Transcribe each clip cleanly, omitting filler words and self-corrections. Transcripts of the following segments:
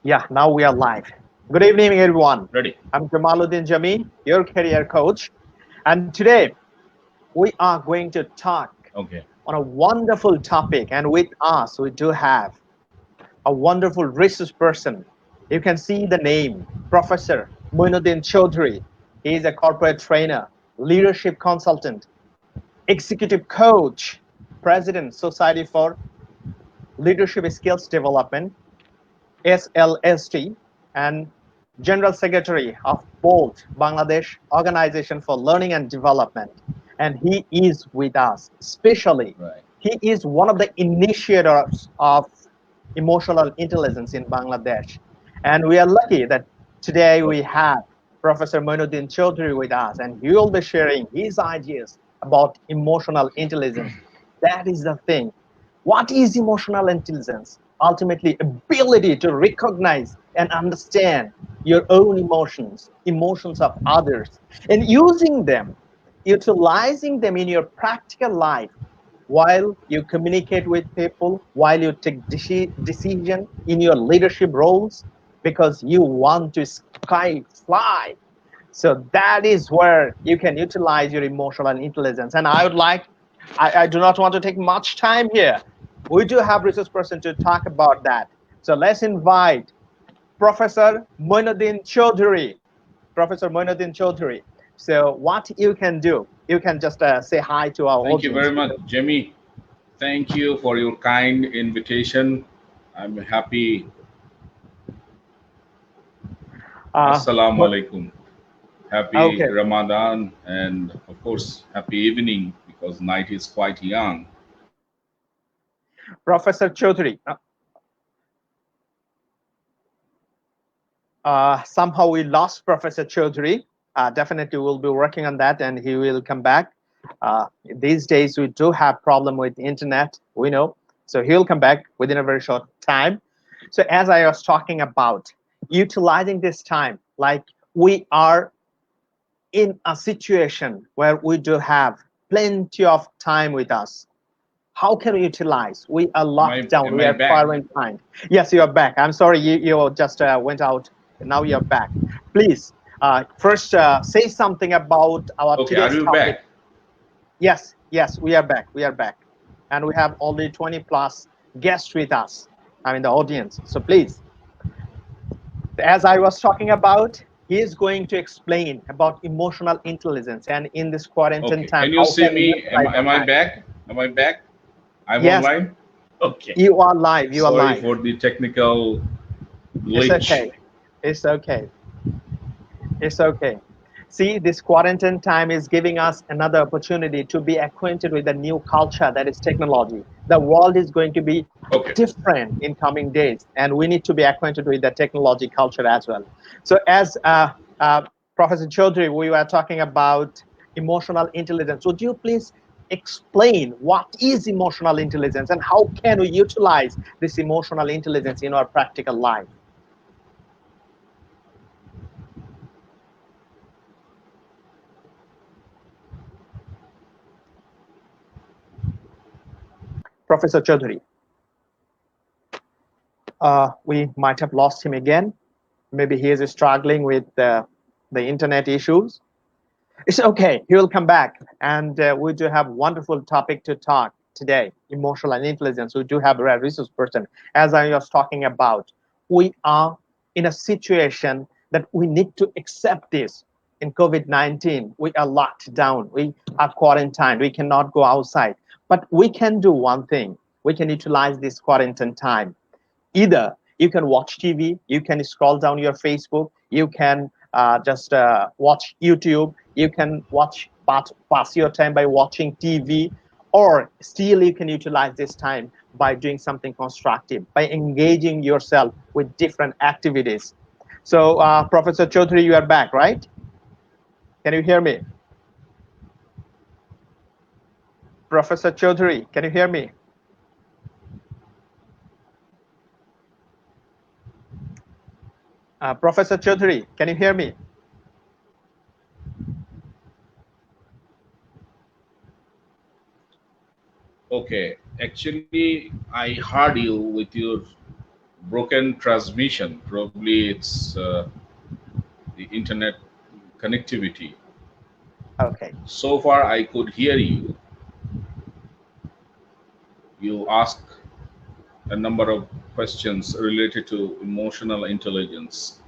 Yeah, now we are live. Good evening, everyone. Ready. I'm Jamaluddin Jami, your career coach. And today we are going to talk Okay. on a wonderful topic. And with us, we do have a wonderful research person. You can see the name, Professor Moinuddin Chowdhury. He is a corporate trainer, leadership consultant, executive coach, president, Society for Leadership Skills Development, SLSD, and General Secretary of BOLT, Bangladesh Organization for Learning and Development. And he is with us, especially. Right. He is one of the initiators of emotional intelligence in Bangladesh. And we are lucky that today we Okay. have Professor Moinuddin Chowdhury with us, and he will be sharing his ideas about emotional intelligence. That is the thing. What is emotional intelligence? Ultimately, ability to recognize and understand your own emotions, emotions of others, and using them, utilizing them in your practical life while you communicate with people, while you take decision in your leadership roles, because you want to sky fly. So that is where you can utilize your emotional intelligence. And I do not want to take much time here. We do have resource person to talk about that. So let's invite Professor Moinuddin Chowdhury. Professor Moinuddin Chowdhury. So what you can do, you can just say hi to our Thank you audience. very much, Jimmy. Thank you for your kind invitation. I'm happy. Uh, Assalamu alaikum. Happy okay, Ramadan, and of course, happy evening because night is quite young. Professor Chowdhury. Somehow we lost Professor Chowdhury. Definitely we'll be working on that and he will come back. These days we do have problem with the internet, we know. So he'll come back within a very short time. So as I was talking about, utilizing this time, like we are in a situation where we do have plenty of time with us. How can we utilize? We are Am locked I down. am We I are back? quarantined. Yes, you are back. I'm sorry, you just went out. Now you're back. Please, first say something about our Okay, are today's you topic. back? Yes, yes, we are back. We are back. And we have already 20 plus guests with us. I mean, the audience. So please, as I was talking about, he is going to explain about emotional intelligence and in this quarantine Okay, time, can you how see can we me? Am, utilize I- our am I time? back? Am I back? I'm Yes, online? Okay. you are live. You are Sorry live. for the technical It's glitch. okay. It's okay. It's okay. See, this quarantine time is giving us another opportunity to be acquainted with the new culture that is technology. The world is going to be Okay. different in coming days, and we need to be acquainted with the technology culture as well. So, as Professor Chaudhary, we were talking about emotional intelligence. Would you please explain what is emotional intelligence and how can we utilize this emotional intelligence in our practical life? Professor Chaudhary. We might have lost him again. Maybe he is struggling with the internet issues. It's okay. He will come back, and we do have wonderful topic to talk today: emotional intelligence. We do have a resource person, as I was talking about. We are in a situation that we need to accept this. In COVID-19, we are locked down. We are quarantined. We cannot go outside. But we can do one thing. We can utilize this quarantine time. Either you can watch TV, you can scroll down your Facebook, you can just watch YouTube, you can pass your time by watching TV, or still you can utilize this time by doing something constructive, by engaging yourself with different activities. So, Professor Chaudhary, you are back, right? Can you hear me? Professor Chaudhary, can you hear me? Professor Chaudhary, can you hear me? Okay, actually, I heard you with your broken transmission. Probably it's the internet connectivity. Okay. So far, I could hear you. You ask a number of questions related to emotional intelligence,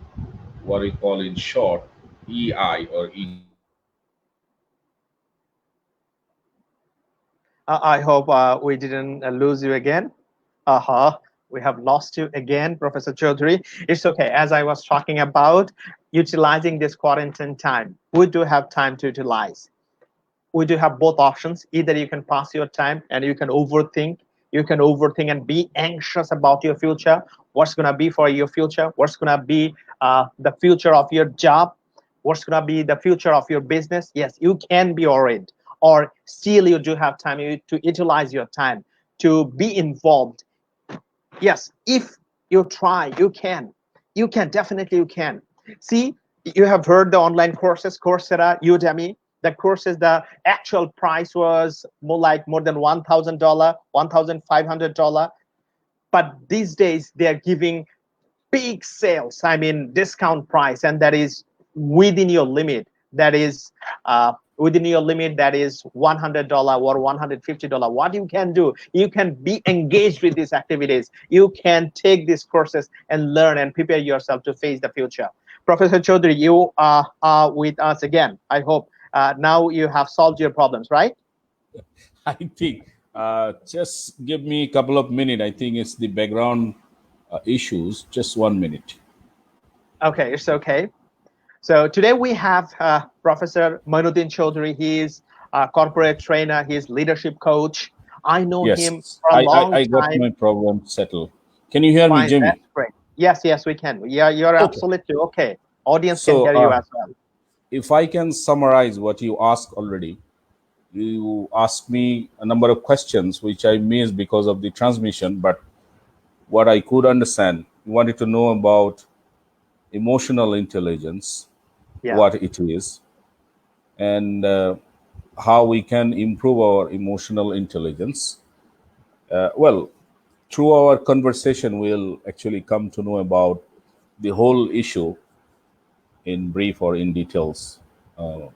what we call in short EI or EQ. I hope we didn't lose you again. Uh-huh. We have lost you again, Professor Chaudhary. It's okay. As I was talking about utilizing this quarantine time, we do have time to utilize. We do have both options. Either you can pass your time and you can overthink and be anxious about your future, what's going to be for your future, what's going to be the future of your job, what's going to be the future of your business. Yes, you can be worried, or still you do have time to utilize your time to be involved. Yes, if you try, you can, definitely you can. See, you have heard the online courses, Coursera, Udemy. The courses, the actual price was more than $1,000, $1,500, but these days they are giving big sales, I mean discount price, and that is within your limit. That is within your limit, that is $100 or $150. What you can do, you can be engaged with these activities, you can take these courses and learn and prepare yourself to face the future. Professor Chaudhary, you are with us again. I hope now you have solved your problems, right? I think just give me a couple of minutes. I think it's the background issues. Just 1 minute. Okay, it's okay. So today we have Professor Moinuddin Chowdhury. He is a corporate trainer. He's leadership coach. I know him Yes, for a long I got time. my problem settled. Can you hear me, Fine, Jimmy? that's great. Yes, yes, we can. Yeah, you're Okay. absolutely okay. Audience can So, hear you as well. if I can summarize what you asked already, you asked me a number of questions which I missed because of the transmission. But what I could understand, you wanted to know about emotional intelligence, Yeah, what it is, and how we can improve our emotional intelligence. Well, through our conversation, we'll actually come to know about the whole issue in brief or in details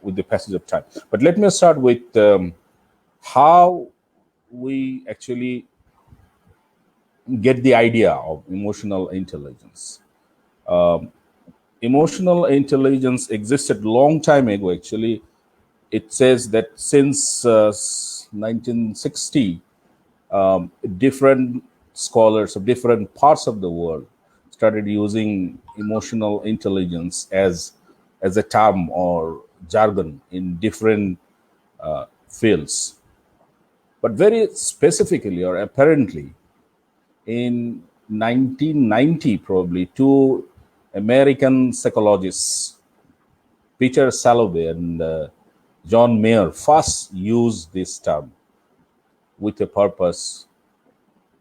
with the passage of time. But let me start with how we actually get the idea of emotional intelligence. Emotional intelligence existed long time ago. Actually, it says that since 1960, different scholars of different parts of the world started using emotional intelligence as a term or jargon in different fields. But very specifically or apparently, in 1990, probably two American psychologists, Peter Salovey and John Mayer, first used this term with a purpose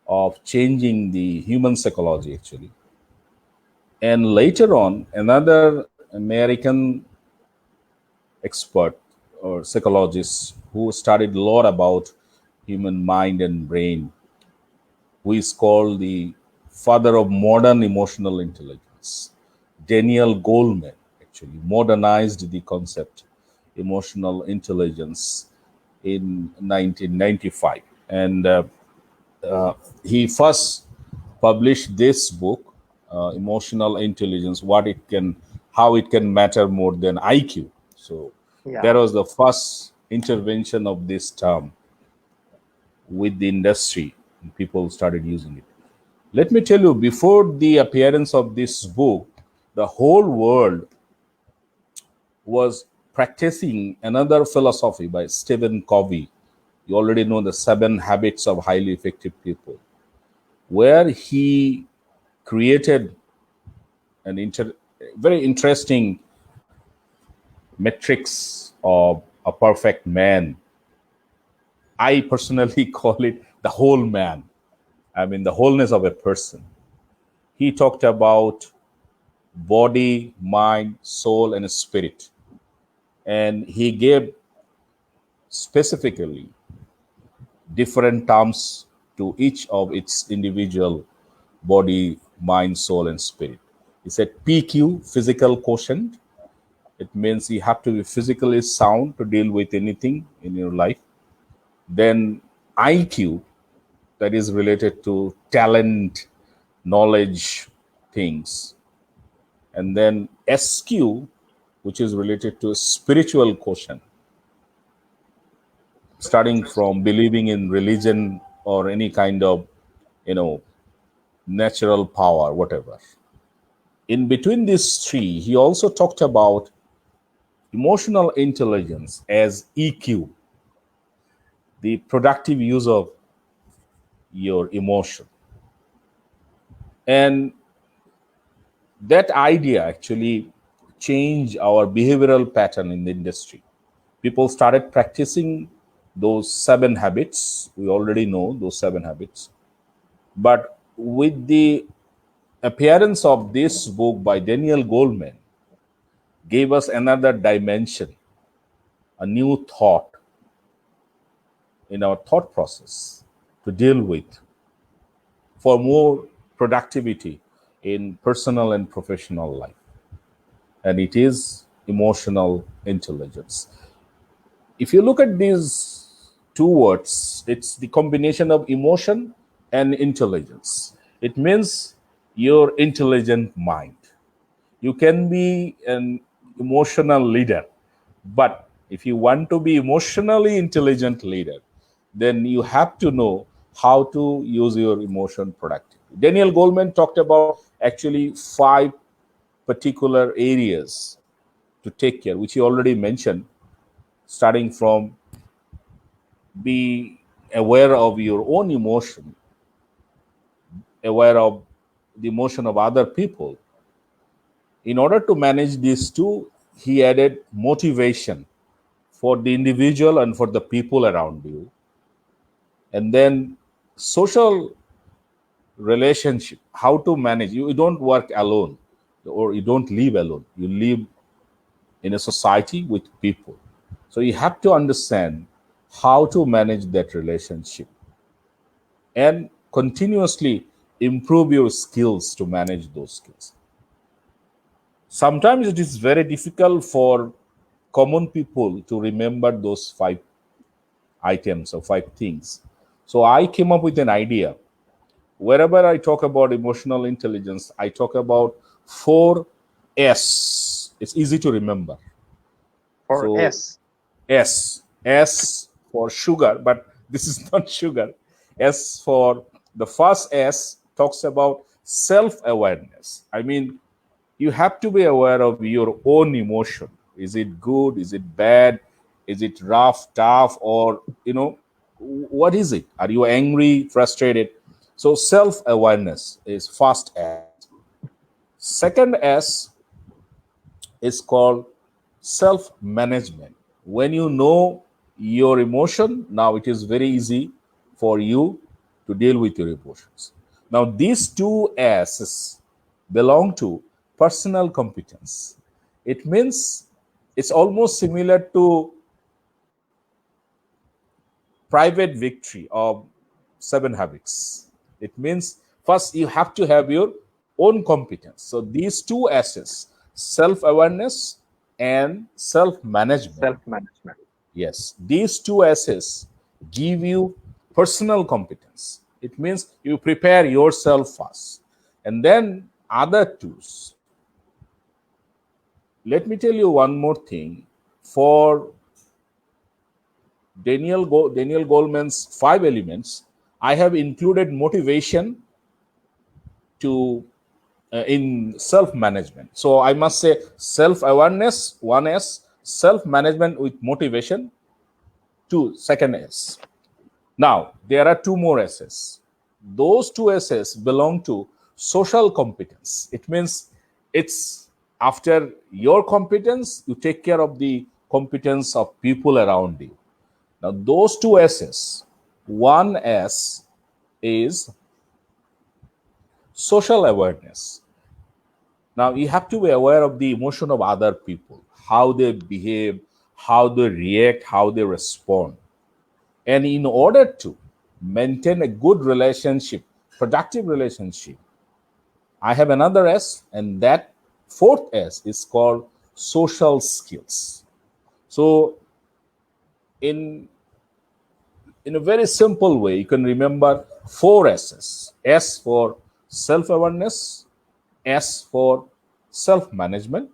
of changing the human psychology, actually. And later on, another American expert or psychologist who studied a lot about human mind and brain, who is called the father of modern emotional intelligence, Daniel Goleman, actually modernized the concept emotional intelligence in 1995. And he first published this book, Emotional Intelligence, what it can, how it can matter more than IQ. So that yeah, was the first intervention of this term with the industry, and people started using it. Let me tell you, before the appearance of this book, the whole world was practicing another philosophy by Stephen Covey. You already know the 7 habits of highly effective people, where he created an very interesting metrics of a perfect man. I personally call it the whole man. I mean, the wholeness of a person. He talked about body, mind, soul, and spirit. And he gave specifically different terms to each of its individual body mind, soul, and spirit. He said PQ, physical quotient. It means you have to be physically sound to deal with anything in your life. Then IQ, that is related to talent, knowledge, things. And then SQ, which is related to spiritual quotient, starting from believing in religion or any kind of, natural power, whatever. In between these three, he also talked about emotional intelligence as EQ, the productive use of your emotion. And that idea actually changed our behavioral pattern in the industry. People started practicing those 7 habits. We already know those 7 habits. But with the appearance of this book by Daniel Goleman, gave us another dimension, a new thought in our thought process to deal with for more productivity in personal and professional life. And it is emotional intelligence. If you look at these two words, it's the combination of emotion and intelligence. It means your intelligent mind. You can be an emotional leader, but if you want to be emotionally intelligent leader, then you have to know how to use your emotion productively. Daniel Goleman talked about actually 5 particular areas to take care, which he already mentioned, starting from be aware of your own emotion, aware of the emotion of other people. In order to manage these two, he added motivation for the individual and for the people around you. And then social relationship, how to manage. You don't work alone or you don't live alone. You live in a society with people. So you have to understand how to manage that relationship and continuously improve your skills to manage those skills. Sometimes it is very difficult for common people to remember those 5 items or 5 things. So I came up with an idea. Wherever I talk about emotional intelligence, I talk about 4S. It's easy to remember. For So S. S for sugar, but this is not sugar. S for the first S talks about self-awareness. I mean, you have to be aware of your own emotion. Is it good? Is it bad? Is it rough, tough, or what is it? Are you angry, frustrated? So self-awareness is first S. Second S is called self-management. When you know your emotion, now it is very easy for you to deal with your emotions. Now these two S's belong to personal competence. It means it's almost similar to private victory of 7 habits. It means first you have to have your own competence. So these two S's, self-awareness and self-management. Self-management. Yes, these two S's give you personal competence. It means you prepare yourself first. And then other twos. Let me tell you one more thing. For Daniel Goleman's 5 elements, I have included motivation to in self-management. So I must say self-awareness, 1S, self-management with motivation, 2, second S. Now, there are 2 more S's. Those 2 S's belong to social competence. It means it's after your competence, you take care of the competence of people around you. Now, those 2 S's, 1S is social awareness. Now, you have to be aware of the emotion of other people, how they behave, how they react, how they respond. And in order to maintain a good relationship, productive relationship, I have another S, and that fourth S is called social skills. So, in a very simple way, you can remember four S's. S for self-awareness, S for self-management,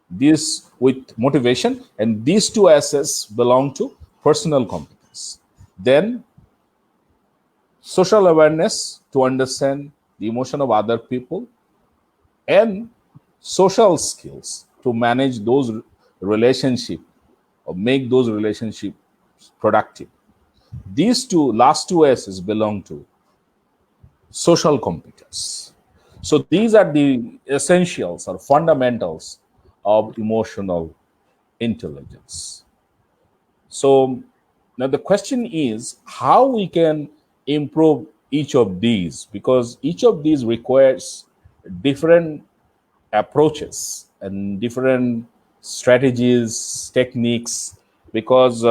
this with motivation, and these two S's belong to personal competence. Then social awareness to understand the emotion of other people, and social skills to manage those relationships or make those relationships productive. These two last two S's belong to social competence. So these are the essentials or fundamentals of emotional intelligence. So now the question is how we can improve each of these, because each of these requires different approaches and different strategies, techniques, because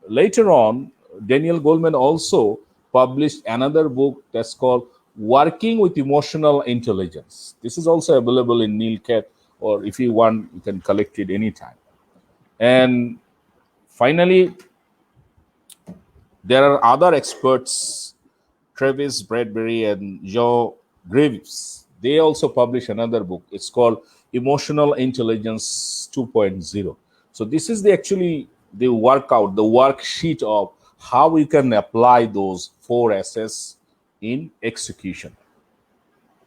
later on, Daniel Goleman also published another book that's called Working with Emotional Intelligence. This is also available in Neilcat, or if you want, you can collect it anytime. And finally, there are other experts, Travis Bradbury and Joe Greaves. They also publish another book. It's called Emotional Intelligence 2.0. So this is the actually the workout, the worksheet of how we can apply those four S's in execution.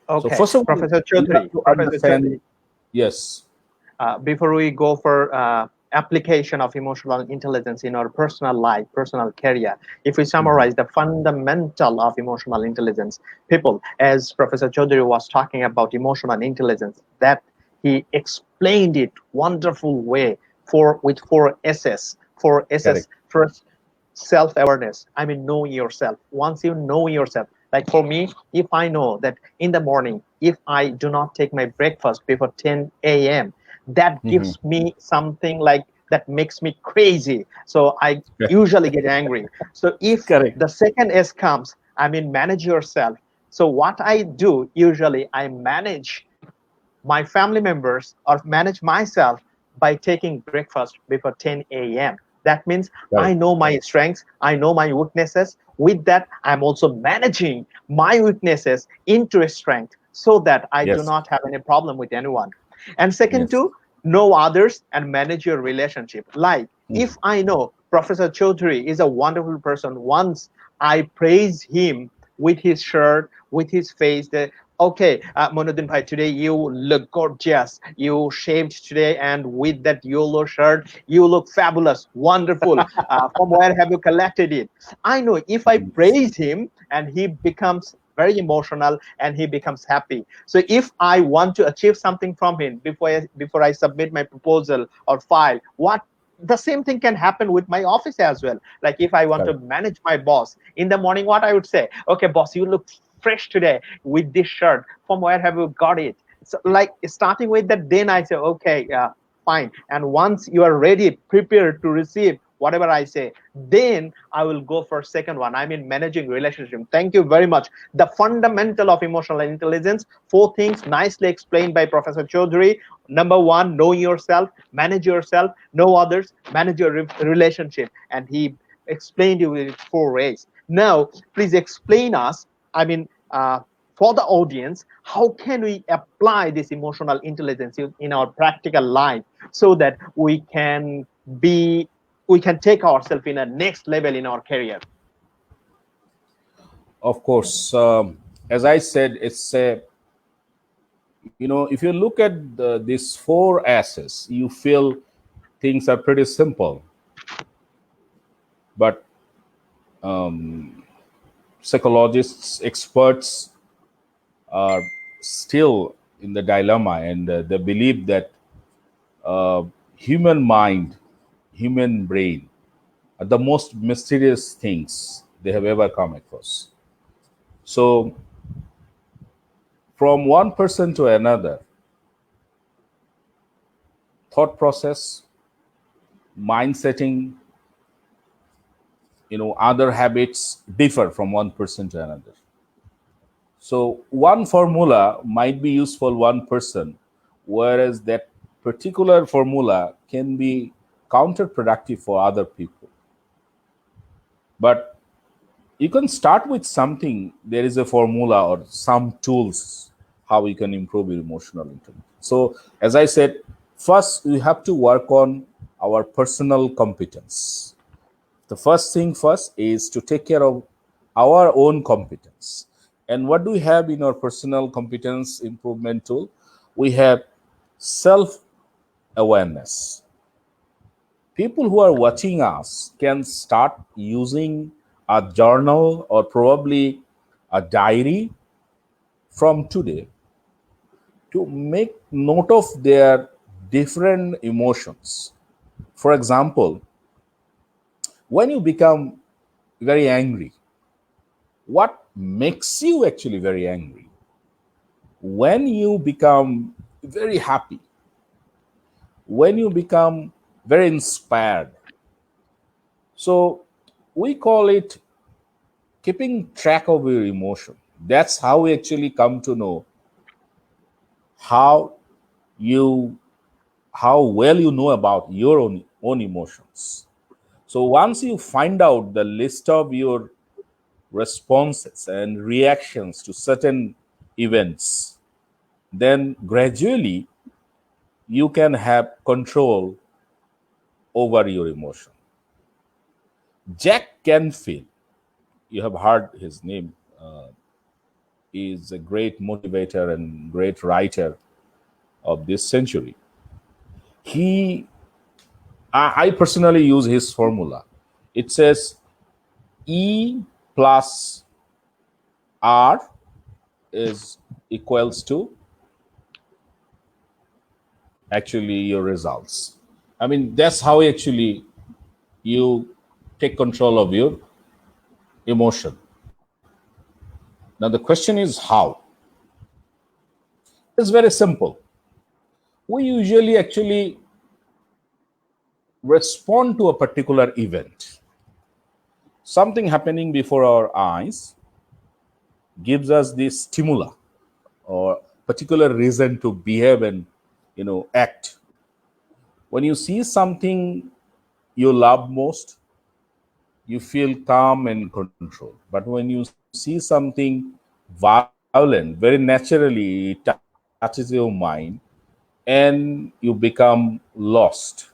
So Okay, first of all, Professor we have Chaudhury. to Professor understand. Chaudhury. Yes. Before we go for application of emotional intelligence in our personal life, personal career, if we Mhm. summarize the fundamental of emotional intelligence, people, as Professor Chaudhury was talking about emotional intelligence, that he explained it wonderful way for with four S's. Four S's. Correct. First, self-awareness. I mean, know yourself. Once you know yourself, like for me, if I know that in the morning, if I do not take my breakfast before 10 a.m., that Mhm. gives me something like that makes me crazy, so I usually get angry. So if Correct. the second S comes, I mean, manage yourself. So what I do usually, I manage my family members or manage myself by taking breakfast before 10 a.m. That means I Correct. know my strengths, I know my weaknesses. With that, I'm also managing my weaknesses into a strength so that I do Yes. not have any problem with anyone. And second, Yes. to know others and manage your relationship. Like Mhm. if I know Professor Chaudhury is a wonderful person, once I praise him with his shirt, with his face, okay, Moinuddin bhai, today you look gorgeous. You shaved today, and with that yellow shirt, you look fabulous, wonderful. From where have you collected it? I know if I praise him, and he becomes very emotional and he becomes happy. So if I want to achieve something from him before I submit my proposal or file, what the same thing can happen with my office as well. Like if I want to Correct. manage my boss in the morning, what I would say, okay, boss, you look fresh today with this shirt. From where have you got it? So like starting with that, then I say, okay, fine. And once you are ready, prepared to receive whatever I say, then I will go for second one. I mean, managing relationship. Thank you very much. The fundamental of emotional intelligence, four things nicely explained by Professor Chaudhury. Number one, know yourself, manage yourself, know others, manage your relationship. And he explained you with four ways. Now, please explain us, I mean, for the audience, how can we apply this emotional intelligence in our practical life so that be we can take ourselves in a next level in our career? Of course, as I said, it's a, if you look at these four S's, you feel things are pretty simple. But psychologists, experts are still in the dilemma, and they believe that uh, human mind, human brain are the most mysterious things they have ever come across. So, from one person to another, thought process, mind setting, other habits differ from one person to another. So one formula might be useful one person, whereas that particular formula can be counterproductive for other people. But you can start with something. There is a formula or some tools how you can improve your emotional intelligence. So as I said, first we have to work on our personal competence. The first thing first is to take care of our own competence. And what do we have in our personal competence improvement tool? We have self awareness. People who are watching us can start using a journal or probably a diary from today to make note of their different emotions. For example, when you become very angry, what makes you actually very angry? When you become very happy, when you become very inspired. So we call it keeping track of your emotion. That's how we actually come to know how you how well you know about your own emotions. So once you find out the list of your responses and reactions to certain events, then gradually you can have control over your emotion. Jack Canfield, you have heard his name, is a great motivator and great writer of this century. He, I personally use his formula. It says E plus R is equals to actually your results. I mean, that's how actually you take control of your emotion. Now, the question is how? It's very simple. We usually actually respond to a particular event. Something happening before our eyes gives us this stimuli or particular reason to behave and act. When you see something you love most, you feel calm and control. But when you see something violent, very naturally it touches your mind and you become lost.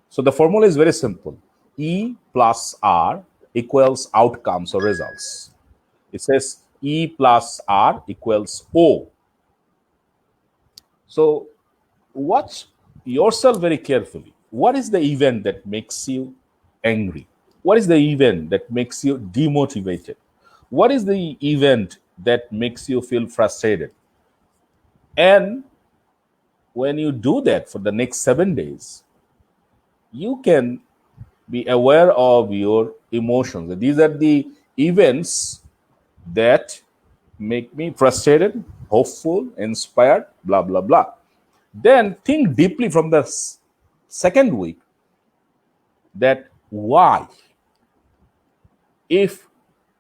So the formula is very simple. E plus R equals outcomes or results. It says E plus R equals O. So watch yourself very carefully. What is the event that makes you angry? What is the event that makes you demotivated? What is the event that makes you feel frustrated? And when you do that for the next 7 days, you can be aware of your emotions. These are the events that make me frustrated, hopeful, inspired, blah, blah, blah. Then think deeply from the second week that why, if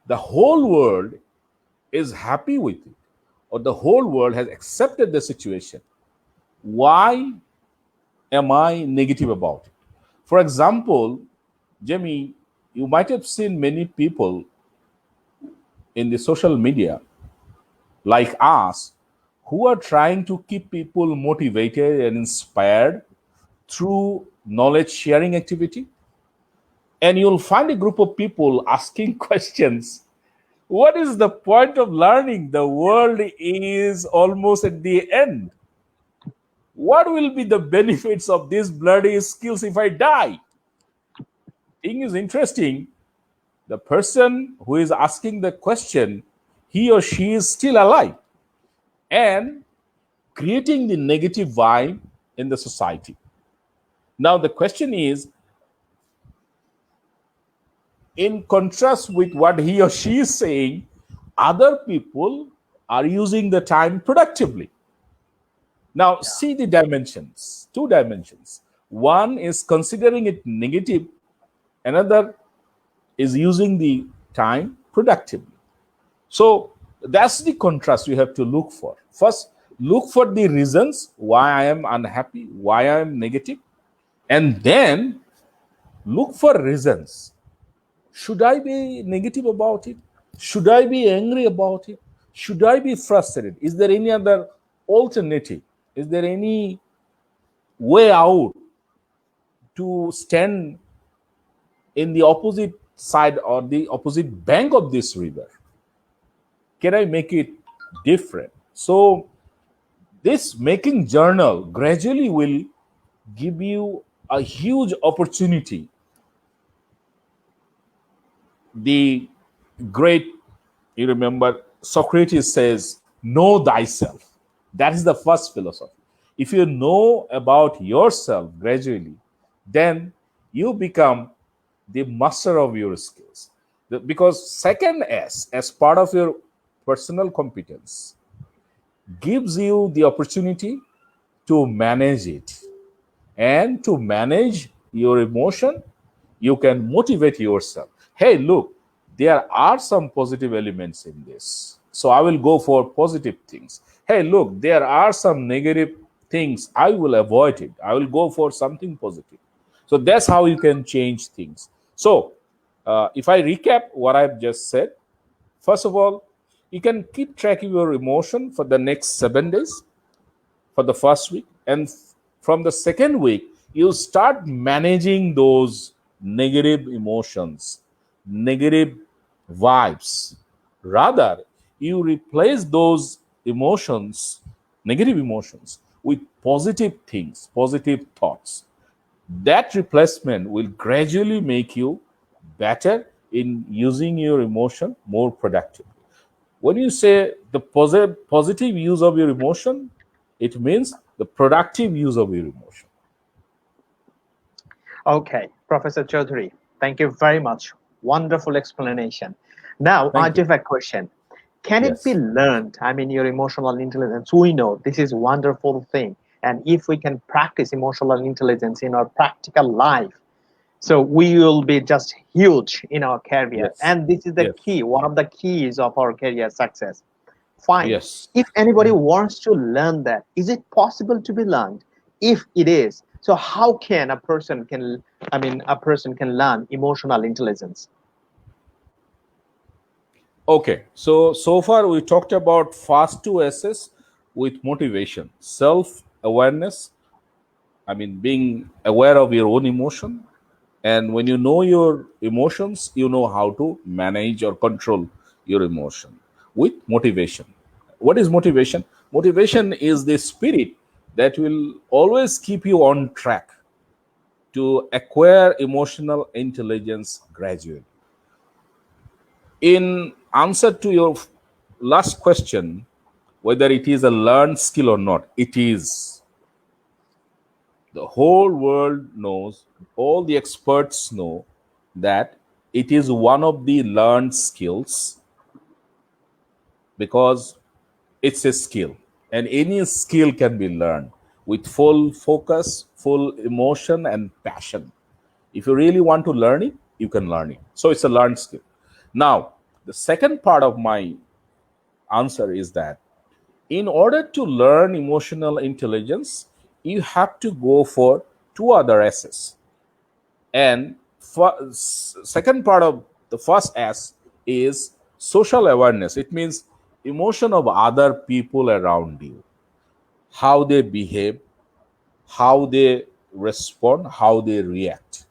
the whole world is happy with it or the whole world has accepted the situation, why am I negative about it? For example, Jamie, you might have seen many people in the social media like us who are trying to keep people motivated and inspired through knowledge sharing activity. And you'll find a group of people asking questions. What is the point of learning? The world is almost at the end. What will be the benefits of these bloody skills if I die? Thing is interesting. The person who is asking the question, he or she is still alive and creating the negative vibe in the society. Now, the question is, in contrast with what he or she is saying, other people are using the time productively. Now, see the dimensions, two dimensions. One is considering it negative, another is using the time productively. So, That's the contrast you have to look for. First, look for the reasons why I am unhappy, why I am negative, and then look for reasons. Should I be negative about it? Should I be angry about it? Should I be frustrated? Is there any other alternative? Is there any way out to stand in the opposite side or the opposite bank of this river? Can I make it different? So, this making journal gradually will give you a huge opportunity. The great, you remember, Socrates says, know thyself. That is the first philosophy. If you know about yourself gradually, then you become the master of your skills. Because second S, as part of your personal competence, gives you the opportunity to manage it. And to manage your emotion, you can motivate yourself. Hey, look, there are some positive elements in this. So I will go for positive things. Hey, look, there are some negative things. I will avoid it. I will go for something positive. So that's how you can change things. So if I recap what I've just said, first of all, you can keep track of your emotion for the next 7 days for the first week, and from the second week you start managing those negative emotions, negative vibes. Rather, you replace those emotions, negative emotions, with positive things, positive thoughts. That replacement will gradually make you better in using your emotion more productively. When you say the positive use of your emotion, it means the productive use of your emotion. Okay, Professor Chowdhury, thank you very much. Wonderful explanation. Now, I Thank do you. have a question. Can it be Yes. learned? I mean, your emotional intelligence, we know this is a wonderful thing. And if we can practice emotional intelligence in our practical life, so we will be just huge in our career. Yes. And this is the Yes. key, one of the keys of our career success. Fine. Yes. If anybody wants to learn that, is it possible to be learned? If it is, so how can a person can, I mean, a person can learn emotional intelligence? Okay. So far we talked about fast to assess with motivation, self awareness. I mean, being aware of your own emotion. And when you know your emotions, you know how to manage or control your emotion with motivation. What is motivation? Motivation is the spirit that will always keep you on track to acquire emotional intelligence gradually. In answer to your last question, whether it is a learned skill or not, it is. The whole world knows, all the experts know that it is one of the learned skills because it's a skill, and any skill can be learned with full focus, full emotion, and passion. If you really want to learn it, you can learn it. So it's a learned skill. Now, the second part of my answer is that in order to learn emotional intelligence, you have to go for two other S's. And second part of the first S is social awareness. It means emotion of other people around you, how they behave, how they respond, how they react.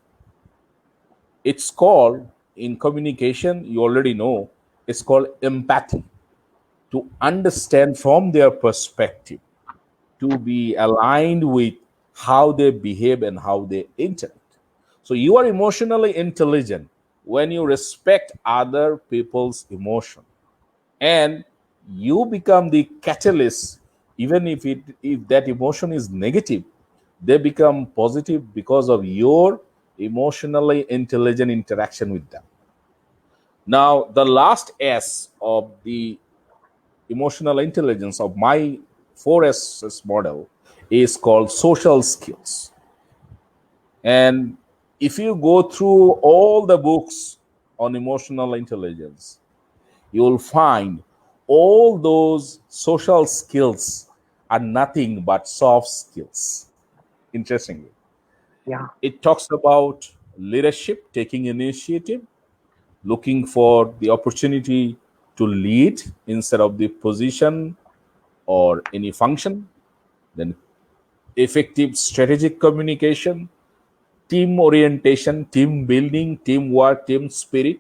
It's called, in communication, you already know, it's called empathy. To understand from their perspective, to be aligned with how they behave and how they interact. So you are emotionally intelligent when you respect other people's emotion, and you become the catalyst. Even if that emotion is negative, they become positive because of your emotionally intelligent interaction with them. Now, the last S of the emotional intelligence of my 4S model is called social skills. And if you go through all the books on emotional intelligence, you will find all those social skills are nothing but soft skills. Interestingly, Yeah. it talks about leadership, taking initiative, looking for the opportunity to lead instead of the position or any function, then effective strategic communication, team orientation, team building, teamwork, team spirit,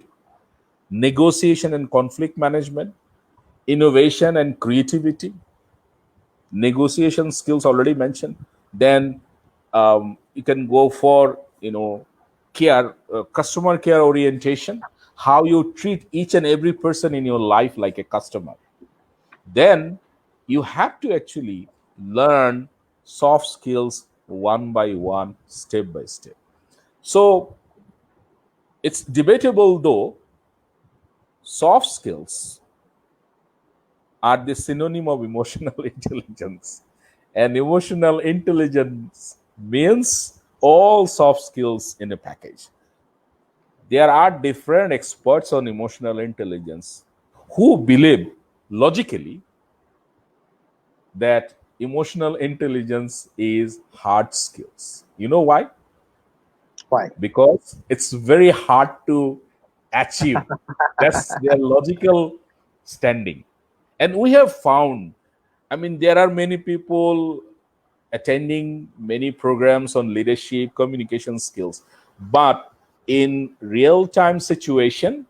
negotiation and conflict management, innovation and creativity, negotiation skills already mentioned. Then you can go for care, customer care orientation, how you treat each and every person in your life like a customer. Then you have to actually learn soft skills one by one, step by step. So it's debatable though, soft skills are the synonym of emotional intelligence. And emotional intelligence means all soft skills in a package. There are different experts on emotional intelligence who believe logically that emotional intelligence is hard skills. You know why? Why? Because it's very hard to achieve. That's their logical standing. And we have found, I mean, there are many people attending many programs on leadership, communication skills, but in real time situation,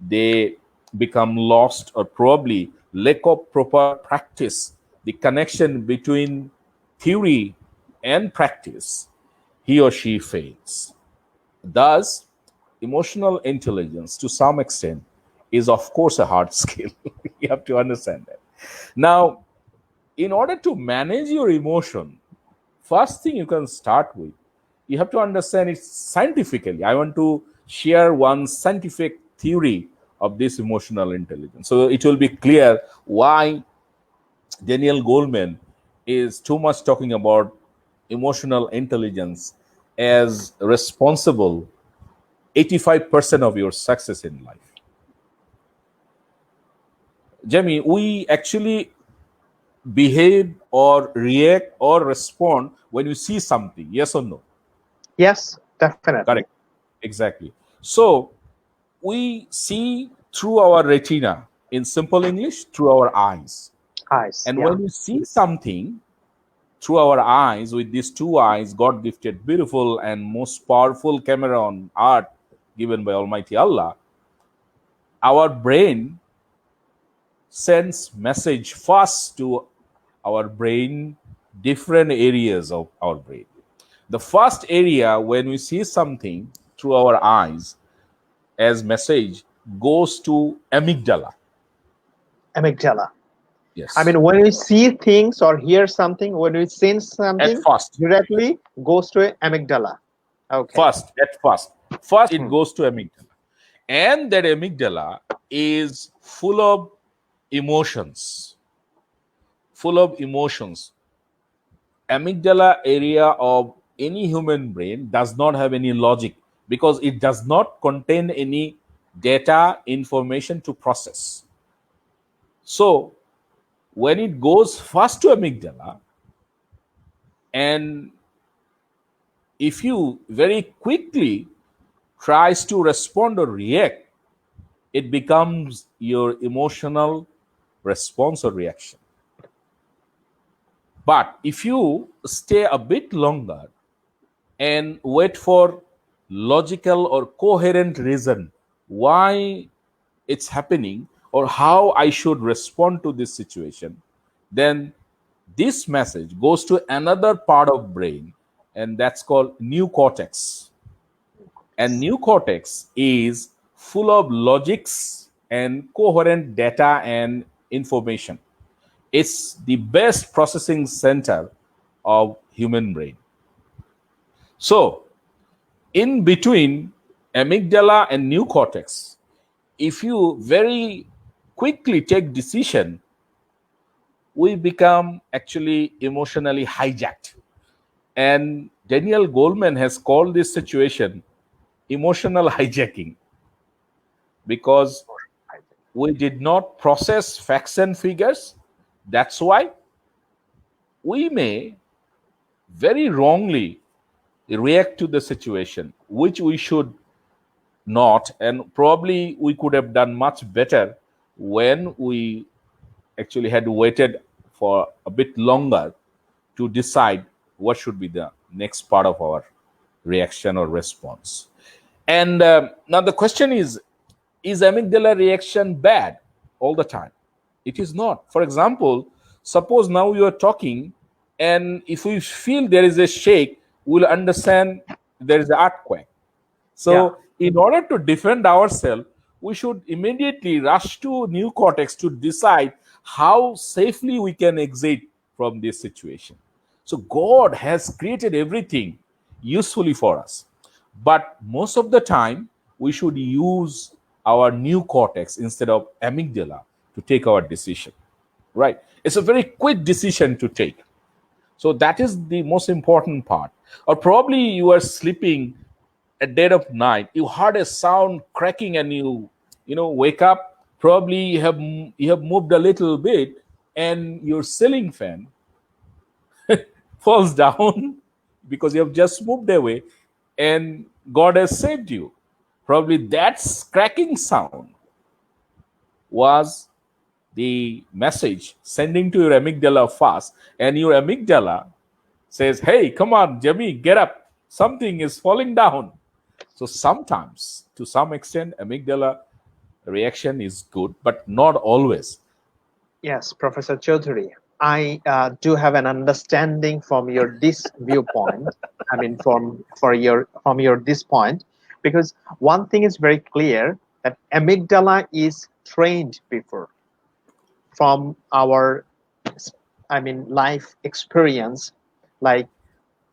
they become lost or probably lack of proper practice, the connection between theory and practice, he or she fails. Thus, emotional intelligence to some extent is, of course, a hard skill. You have to understand that. Now, in order to manage your emotion, first thing you can start with, you have to understand it scientifically. I want to share one scientific theory of this emotional intelligence. So it will be clear why Daniel Goleman is too much talking about emotional intelligence as responsible 85% of your success in life. Jamie, we actually behave or react or respond when you see something, yes or no? Yes, definitely. Correct. Exactly. So we see through our retina, in simple English, through our eyes. Eyes. And Yeah. when we see something through our eyes, with these two eyes, God gifted, beautiful, and most powerful camera on earth given by Almighty Allah, our brain sends message first to our brain, different areas of our brain. The first area, when we see something through our eyes as message, goes to amygdala. Amygdala. I Yes. mean, when we see things or hear something, when we sense At something, first. directly goes to amygdala. Okay. First it Hmm. goes to amygdala. And that amygdala is full of emotions. Full of emotions. Amygdala area of any human brain does not have any logic because it does not contain any data information to process. So when it goes first to amygdala, and if you very quickly tries to respond or react, it becomes your emotional response or reaction. But if you stay a bit longer and wait for logical or coherent reason why it's happening or how I should respond to this situation, then this message goes to another part of brain, and that's called new cortex. And new cortex is full of logics and coherent data and information. It's the best processing center of human brain. So in between amygdala and new cortex, if you very quickly take decision, we become actually emotionally hijacked. And Daniel Goleman has called this situation emotional hijacking, because we did not process facts and figures. That's why we may very wrongly react to the situation, which we should not, and probably we could have done much better when we actually had waited for a bit longer to decide what should be the next part of our reaction or response. And now the question is amygdala reaction bad all the time? It is not. For example, suppose now you are talking, and if we feel there is a shake, we'll understand there is an earthquake. So, in order to defend ourselves, we should immediately rush to new cortex to decide how safely we can exit from this situation. So, God has created everything usefully for us. But most of the time, we should use our new cortex instead of amygdala to take our decision. Right? It's a very quick decision to take. So that is the most important part. Or probably you are sleeping at dead of night, you heard a sound cracking, and you wake up. Probably you have moved a little bit, and your ceiling fan falls down because you have just moved away, and God has saved you. Probably that cracking sound was the message sending to your amygdala fast, and your amygdala says, "Hey, come on, Jimmy, get up. Something is falling down." So sometimes, to some extent, amygdala reaction is good, but not always. Yes, Professor Chowdhury, I do have an understanding from your this viewpoint. I mean, from your this point, because one thing is very clear that amygdala is trained before from our, I mean, life experience. Like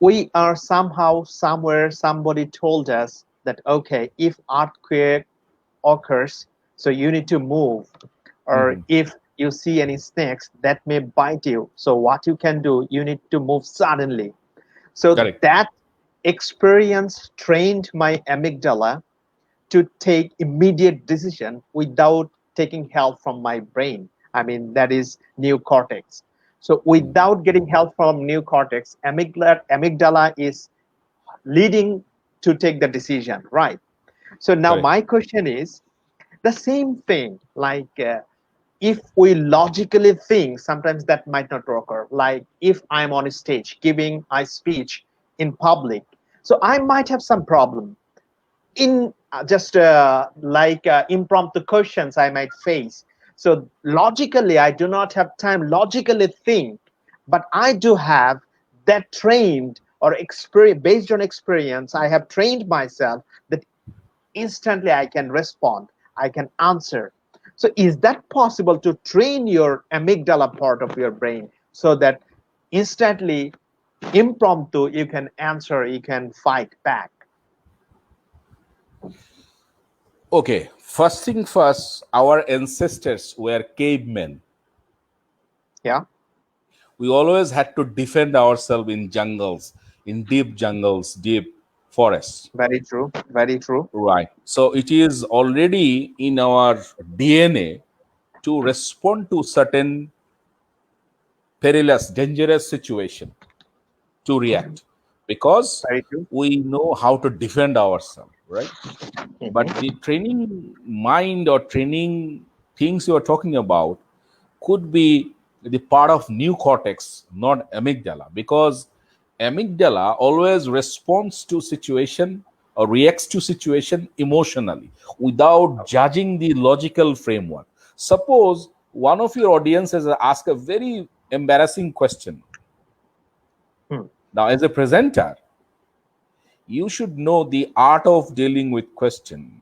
we are somehow, somewhere, somebody told us that okay, if earthquake occurs, so you need to move, or Mhm. if you see any snakes that may bite you, so what you can do, you need to move suddenly. So Correct. that experience trained my amygdala to take immediate decision without taking help from my brain. I mean, that is neocortex. So without getting help from neocortex, amygdala is leading to take the decision, right? So now Correct. my question is the same thing, like if we logically think, sometimes that might not occur. Like if I'm on a stage giving a speech in public, so I might have some problem in just like impromptu questions I might face. So logically, I do not have time logically think, but I do have that trained or experience based on experience. I have trained myself that instantly I can respond, I can answer. So is that possible to train your amygdala part of your brain so that instantly, impromptu, you can answer, you can fight back? Okay, first thing first, our ancestors were cavemen. Yeah. We always had to defend ourselves in jungles, in deep jungles, deep forests. Very true. Very true. Right. So it is already in our DNA to respond to certain perilous, dangerous situation, to react, because Very true. we know how to defend ourselves, right? But Mhm. the training mind or training things you are talking about could be the part of new cortex, not amygdala, because amygdala always responds to situation or reacts to situation emotionally without judging the logical framework. Suppose one of your audiences ask a very embarrassing question. Hmm. Now, as a presenter, you should know the art of dealing with question.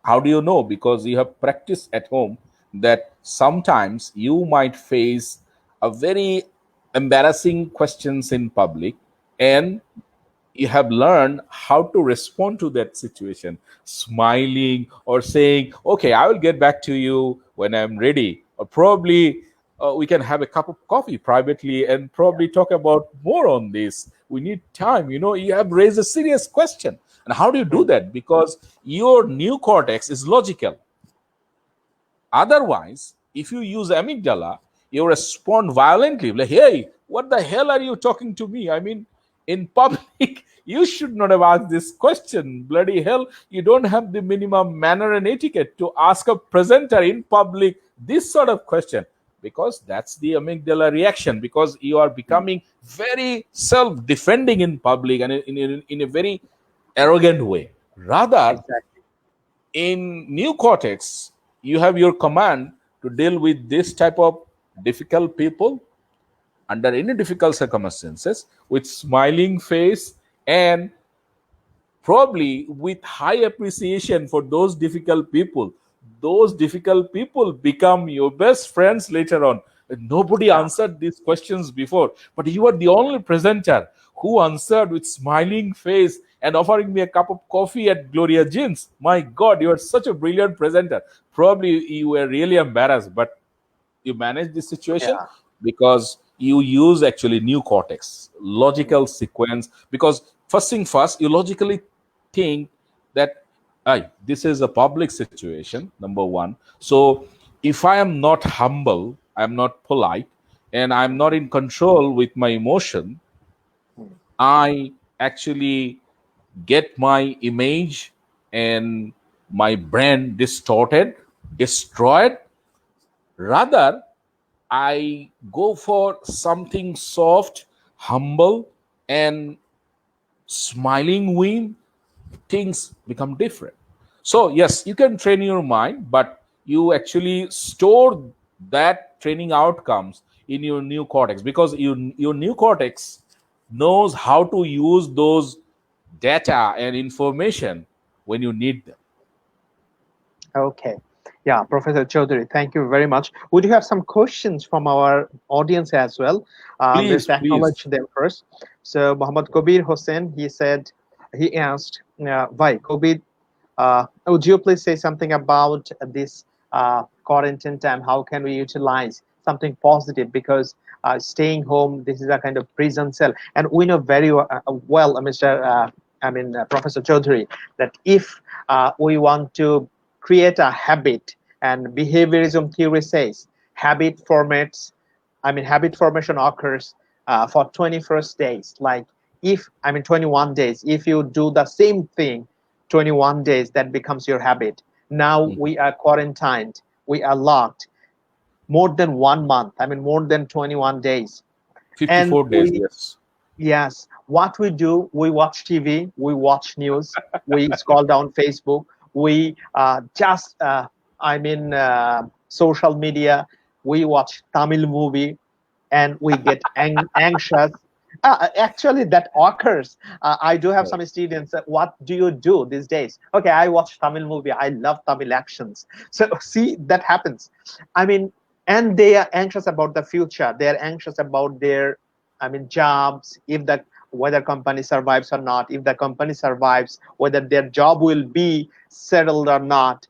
How do you know? Because you have practiced at home that sometimes you might face a very embarrassing questions in public, and you have learned how to respond to that situation, smiling or saying, "Okay, I will get back to you when I'm ready," or probably we can have a cup of coffee privately and probably talk about more on this. We need time. You have raised a serious question. And how do you do Hmm. that? Because your new cortex is logical. Otherwise, if you use amygdala, you respond violently, like, hey, what the hell are you talking to me? I mean, in public, you should not have asked this question. Bloody hell, you don't have the minimum manner and etiquette to ask a presenter in public this sort of question, because that's the amygdala reaction, because you are becoming very self-defending in public and in a very arrogant way. Rather, Exactly. in new cortex, you have your command to deal with this type of difficult people under any difficult circumstances with smiling face, and probably with high appreciation for those difficult people. Those difficult people become your best friends later on. Nobody Yeah. answered these questions before, but you are the only presenter who answered with smiling face and offering me a cup of coffee at Gloria Jeans. My God, you are such a brilliant presenter. Probably you were really embarrassed, but you manage this situation Yeah. because you use actually new cortex logical sequence. Because first thing first, you logically think that, this is a public situation, number one. So if I am not humble, I'm not polite, and I'm not in control with my emotion, I actually get my image and my brand distorted, destroyed. Rather, I go for something soft, humble, and smiling win, things become different. So, yes, you can train your mind, but you actually store that training outcomes in your new cortex, because your new cortex knows how to use those data and information when you need them. Okay. Yeah, Professor Chaudhary, thank you very much. Would you have some questions from our audience as well? Please, Let's acknowledge please. them first. So, Muhammad Kabir Hussain, he asked, why, Kabir, would you please say something about this quarantine time? How can we utilize something positive? Because staying home, this is a kind of prison cell. And we know very well, Mr. Professor Chaudhary, that if we want to create a habit, and behaviorism theory says habit formation occurs for 21st days. Like, if 21 days, if you do the same thing 21 days, that becomes your habit. Now Mhm. we are quarantined, we are locked more than 1 month, more than 21 days. And 54 days, we, yes. yes, what we do, we watch TV, we watch news, we scroll down Facebook, we just social media, we watch Tamil movie, and we get anxious. Actually, that occurs. I do have Right. some students. What do you do these days? Okay, I watch Tamil movie. I love Tamil actions. So see, that happens. I mean, and they are anxious about the future. They are anxious about their, jobs. If the whether company survives or not. If the company survives, whether their job will be settled or not.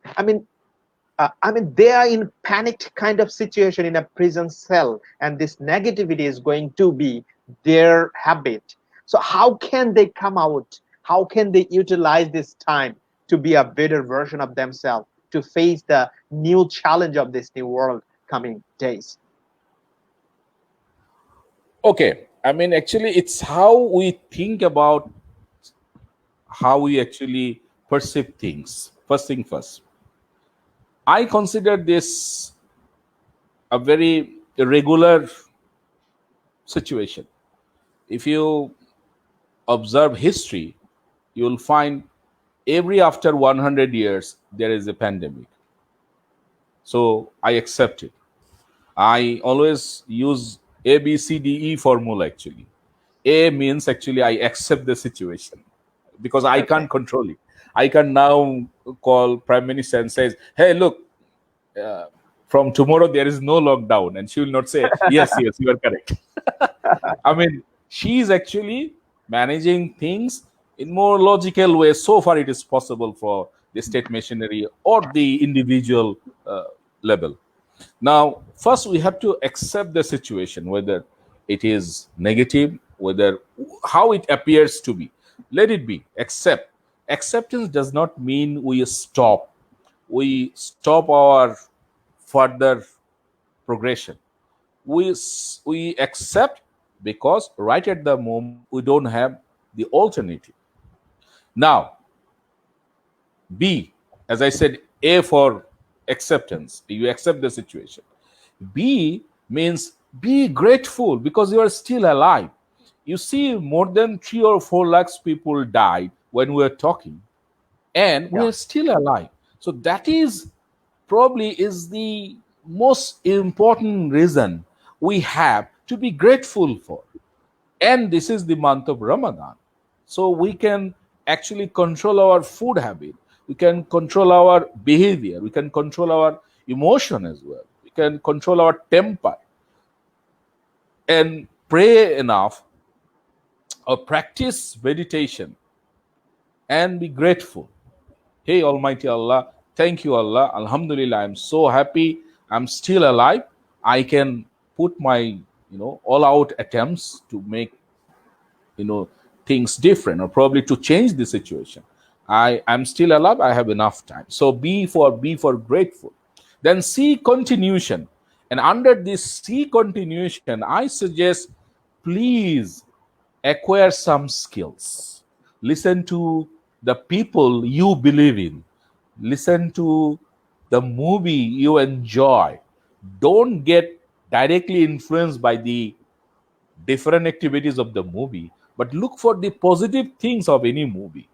They are in panicked kind of situation in a prison cell, and this negativity is going to be their habit. So how can they come out? How can they utilize this time to be a better version of themselves, to face the new challenge of this new world coming days? Okay. Actually, it's how we think about how we actually perceive things. First thing first, I consider this a very irregular situation. If you observe history, you'll find every after 100 years there is a pandemic. So I accept it. I always use ABCDE formula actually. A means actually I accept the situation because I Okay. can't control it. I can now call Prime Minister and says, "Hey, look, from tomorrow there is no lockdown," and she will not say, "Yes, yes, you are correct." She is actually managing things in more logical way. So far, it is possible for the state machinery or the individual level. Now, first we have to accept the situation, whether it is negative, whether how it appears to be. Let it be. Accept. Acceptance does not mean we stop. We stop our further progression. We accept because right at the moment we don't have the alternative. Now, B, as I said, A for acceptance. You accept the situation. B means be grateful because you are still alive. You see, more than 3 or 4 lakhs people died when we are talking, and we Yeah. are still alive. So that is probably is the most important reason we have to be grateful for. And this is the month of Ramadan, so we can actually control our food habit, we can control our behavior, we can control our emotion as well, we can control our temper, and pray enough or practice meditation and be grateful. Hey, Almighty Allah, thank you, Allah. Alhamdulillah, I'm so happy. I'm still alive. I can put my, all out attempts to make, things different or probably to change the situation. I'm still alive. I have enough time. So be for grateful. Then C, continuation. And under this C, continuation, I suggest please acquire some skills. Listen to the people you believe in. Listen to the movie you enjoy. Don't get directly influenced by the different activities of the movie, but look for the positive things of any movie.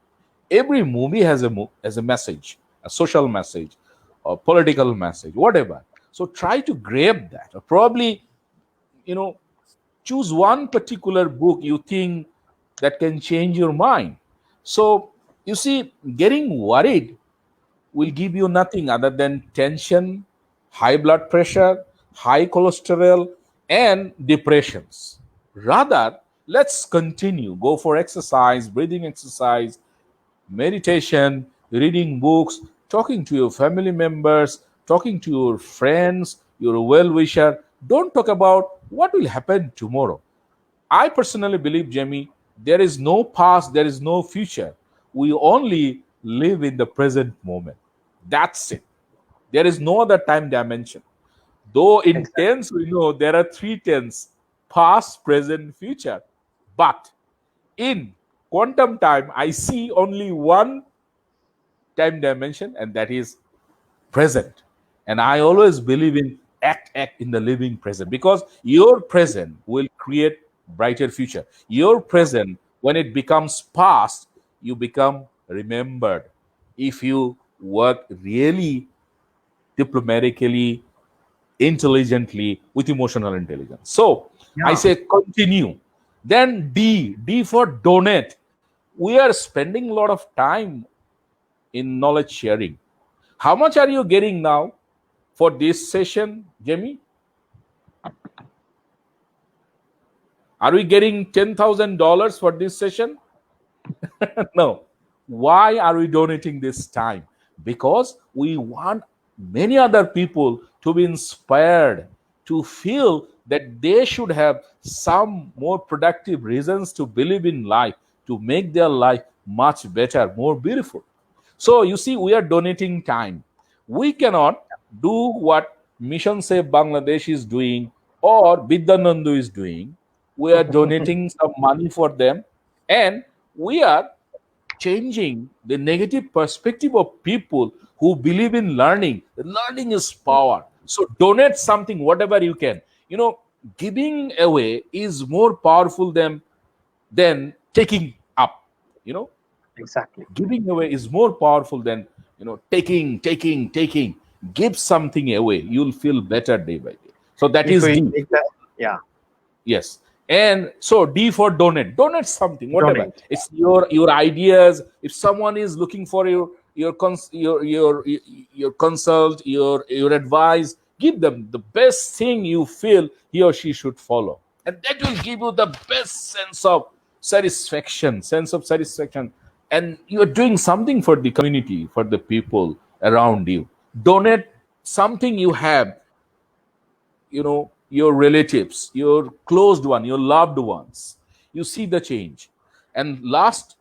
Every movie has a message, a social message, or political message, whatever. So try to grab that, or probably, you know choose one particular book you think that can change your mind. So you see, getting worried will give you nothing other than tension, high blood pressure, high cholesterol, and depressions. Rather, let's continue. Go for exercise, breathing exercise, meditation, reading books, talking to your family members, talking to your friends, your well wisher. Don't talk about what will happen tomorrow. I personally believe, Jamie, there is no past, there is no future. We only live in the present moment. That's it. There is no other time dimension. Though in Exactly. tense, we know there are three tense: past, present, future. But in quantum time, I see only one time dimension, and that is present. And I always believe in act in the living present, because your present will create brighter future. Your present, when it becomes past, you become remembered if you work really diplomatically, intelligently, with emotional intelligence. So I Yeah. say continue. Then D for donate. We are spending a lot of time in knowledge sharing. How much are you getting now for this session, Jamie? Are we getting $10,000 for this session? No. Why are we donating this time? Because we want many other people to be inspired, to feel that they should have some more productive reasons to believe in life, to make their life much better, more beautiful. So you see, we are donating time. We cannot do what Mission Save Bangladesh is doing or Vidyanandu is doing. We are donating some money for them, and we are changing the negative perspective of people who believe in learning. Learning is power. So donate something, whatever you can. Giving away is more powerful than taking up. You know, Exactly. Giving away is more powerful than taking. Give something away. You'll feel better day by day. So that If is we D. take that, yeah, Yes. And so D for donate. Donate something, whatever. donate. It's your ideas. If someone is looking for your consult, your advice, give them the best thing you feel he or she should follow. And that will give you the best sense of satisfaction. And you're doing something for the community, for the people around you. Donate something you have, your relatives, your closed one, your loved ones. You see the change. And last,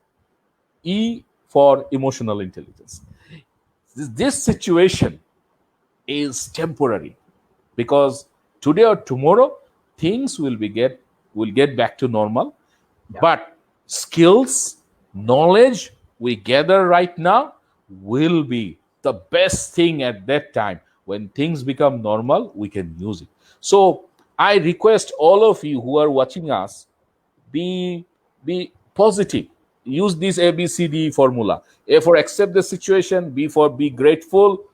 E for emotional intelligence. This situation is temporary, because today or tomorrow things will get back to normal. Yeah. But skills, knowledge we gather right now will be the best thing at that time. When things become normal, we can use it. So I request all of you who are watching us, be positive. Use this ABCD formula. A for accept the situation, B for be grateful,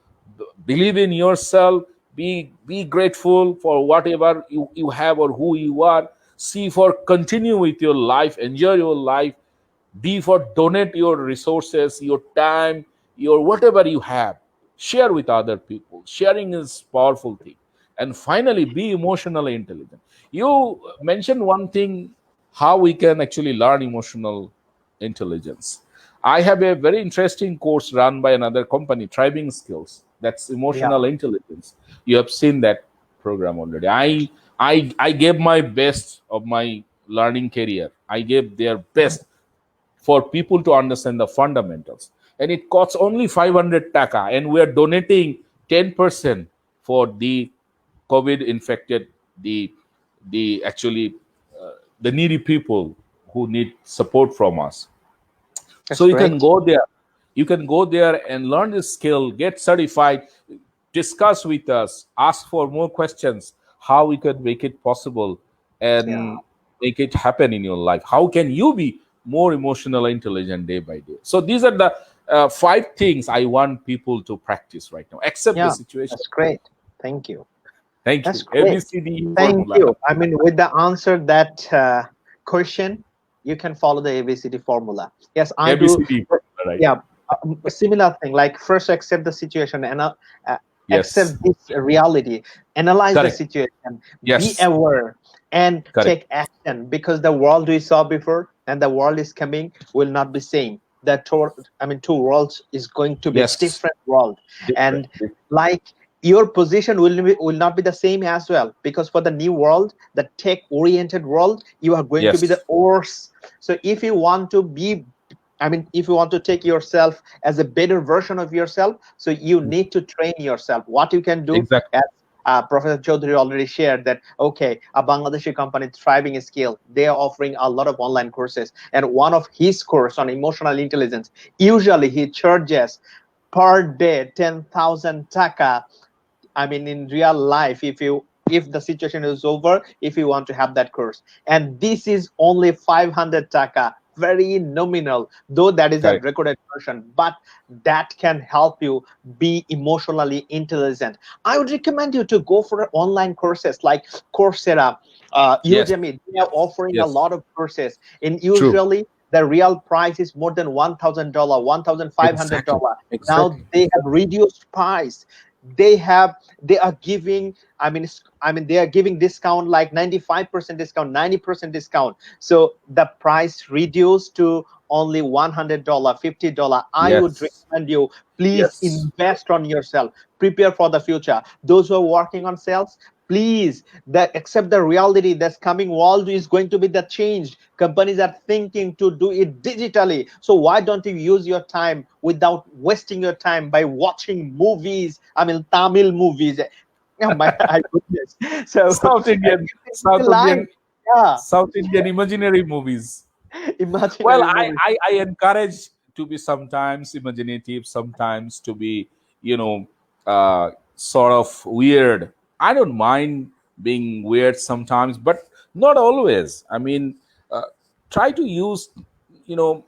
believe in yourself, be grateful for whatever you have or who you are. C for continue with your life, enjoy your life. D for donate your resources, your time, your whatever you have, share with other people. Sharing is powerful thing. And finally, be emotionally intelligent. You mentioned one thing, how we can actually learn emotional intelligence. I have a very interesting course run by another company, Thriving Skills. That's Yeah. emotional intelligence. You have seen that program already. I gave my best of my learning career. I gave their best for people to understand the fundamentals. And it costs only 500 taka, and we are donating 10% for the COVID infected, the actually the needy people who need support from us. That's So you can great. go there, and learn this skill, get certified, discuss with us, ask for more questions, how we can make it possible Yeah. and make it happen in your life. How can you be more emotional intelligent day by day? So these are the 5 things I want people to practice right now. Accept the Yeah. situation. That's great. Thank you. Thank That's you. great. ABCD Thank formula. you. I mean, with the answer that question, you can follow the ABCD formula. Yes, I do. ABCD formula, right? Yeah, a similar thing. Like first, accept the situation and Yes. accept this reality. Analyze the Correct. situation. Be Yes. aware and Correct. take action, because the world we saw before and the world is coming will not be same. The two worlds is going to be a Yes. different world, Different. and like your position will not be the same as well, because for the new world, the tech oriented world, you are going to be the Yes. worst. So if you want to be, if you want to take yourself as a better version of yourself, so you need to train yourself. What you can do, Exactly. as Professor Chowdhury already shared, that okay, a Bangladeshi company, Thriving Skill, they are offering a lot of online courses, and one of his course on emotional intelligence, usually he charges per day 10,000 taka. In real life, if the situation is over, if you want to have that course, and this is only 500 taka, very nominal, though that is a Correct. recorded version, but that can help you be emotionally intelligent. I would recommend you to go for online courses like Coursera, Yes. Udemy. They are offering a Yes. lot of courses, and True. usually the real price is more than $1,000, Exactly. $1,500. Now Exactly. they have reduced price. They are giving, they are giving discount like 95% discount, 90% discount. So the price reduced to only $100, $50. I would Yes. recommend you, please Yes. invest on yourself, prepare for the future. Those who are working on sales, please, that accept the reality that's coming world is going to be the change. Companies are thinking to do it digitally, so why don't you use your time without wasting your time by watching movies, Tamil movies. Oh my goodness. So South Indian, the South line, Indian, yeah. South Indian imaginary movies. Well, Imaginary I, movies. I encourage to be sometimes imaginative, sometimes to be, you know, sort of weird. I don't mind being weird sometimes, but not always. Uh, try to use, you know,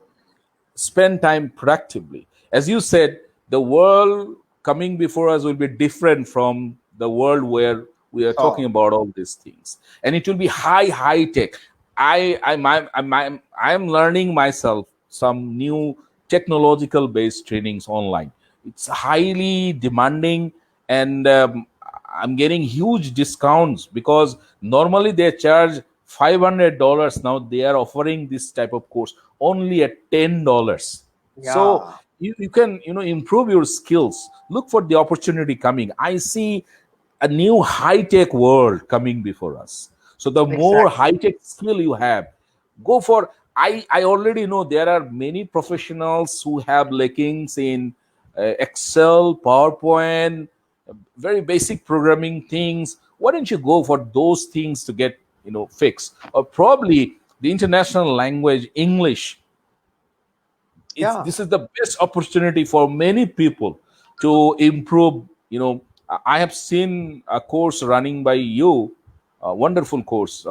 spend time productively. As you said, the world coming before us will be different from the world where we are talking So about all these things, and it will be high tech. I'm learning myself some new technological based trainings online. It's highly demanding, and I'm getting huge discounts because normally they charge $500. Now they are offering this type of course only at $10. So yeah, you can improve your skills. Look for the opportunity coming. I see a new high tech world coming before us. So the more exactly. high tech skill you have, go for. I already know there are many professionals who have lackings in Excel, PowerPoint, very basic programming things. Why don't you go for those things to get fixed? Or probably the international language English. It's Yeah. This is the best opportunity for many people to improve. I have seen a course running by you, a wonderful course,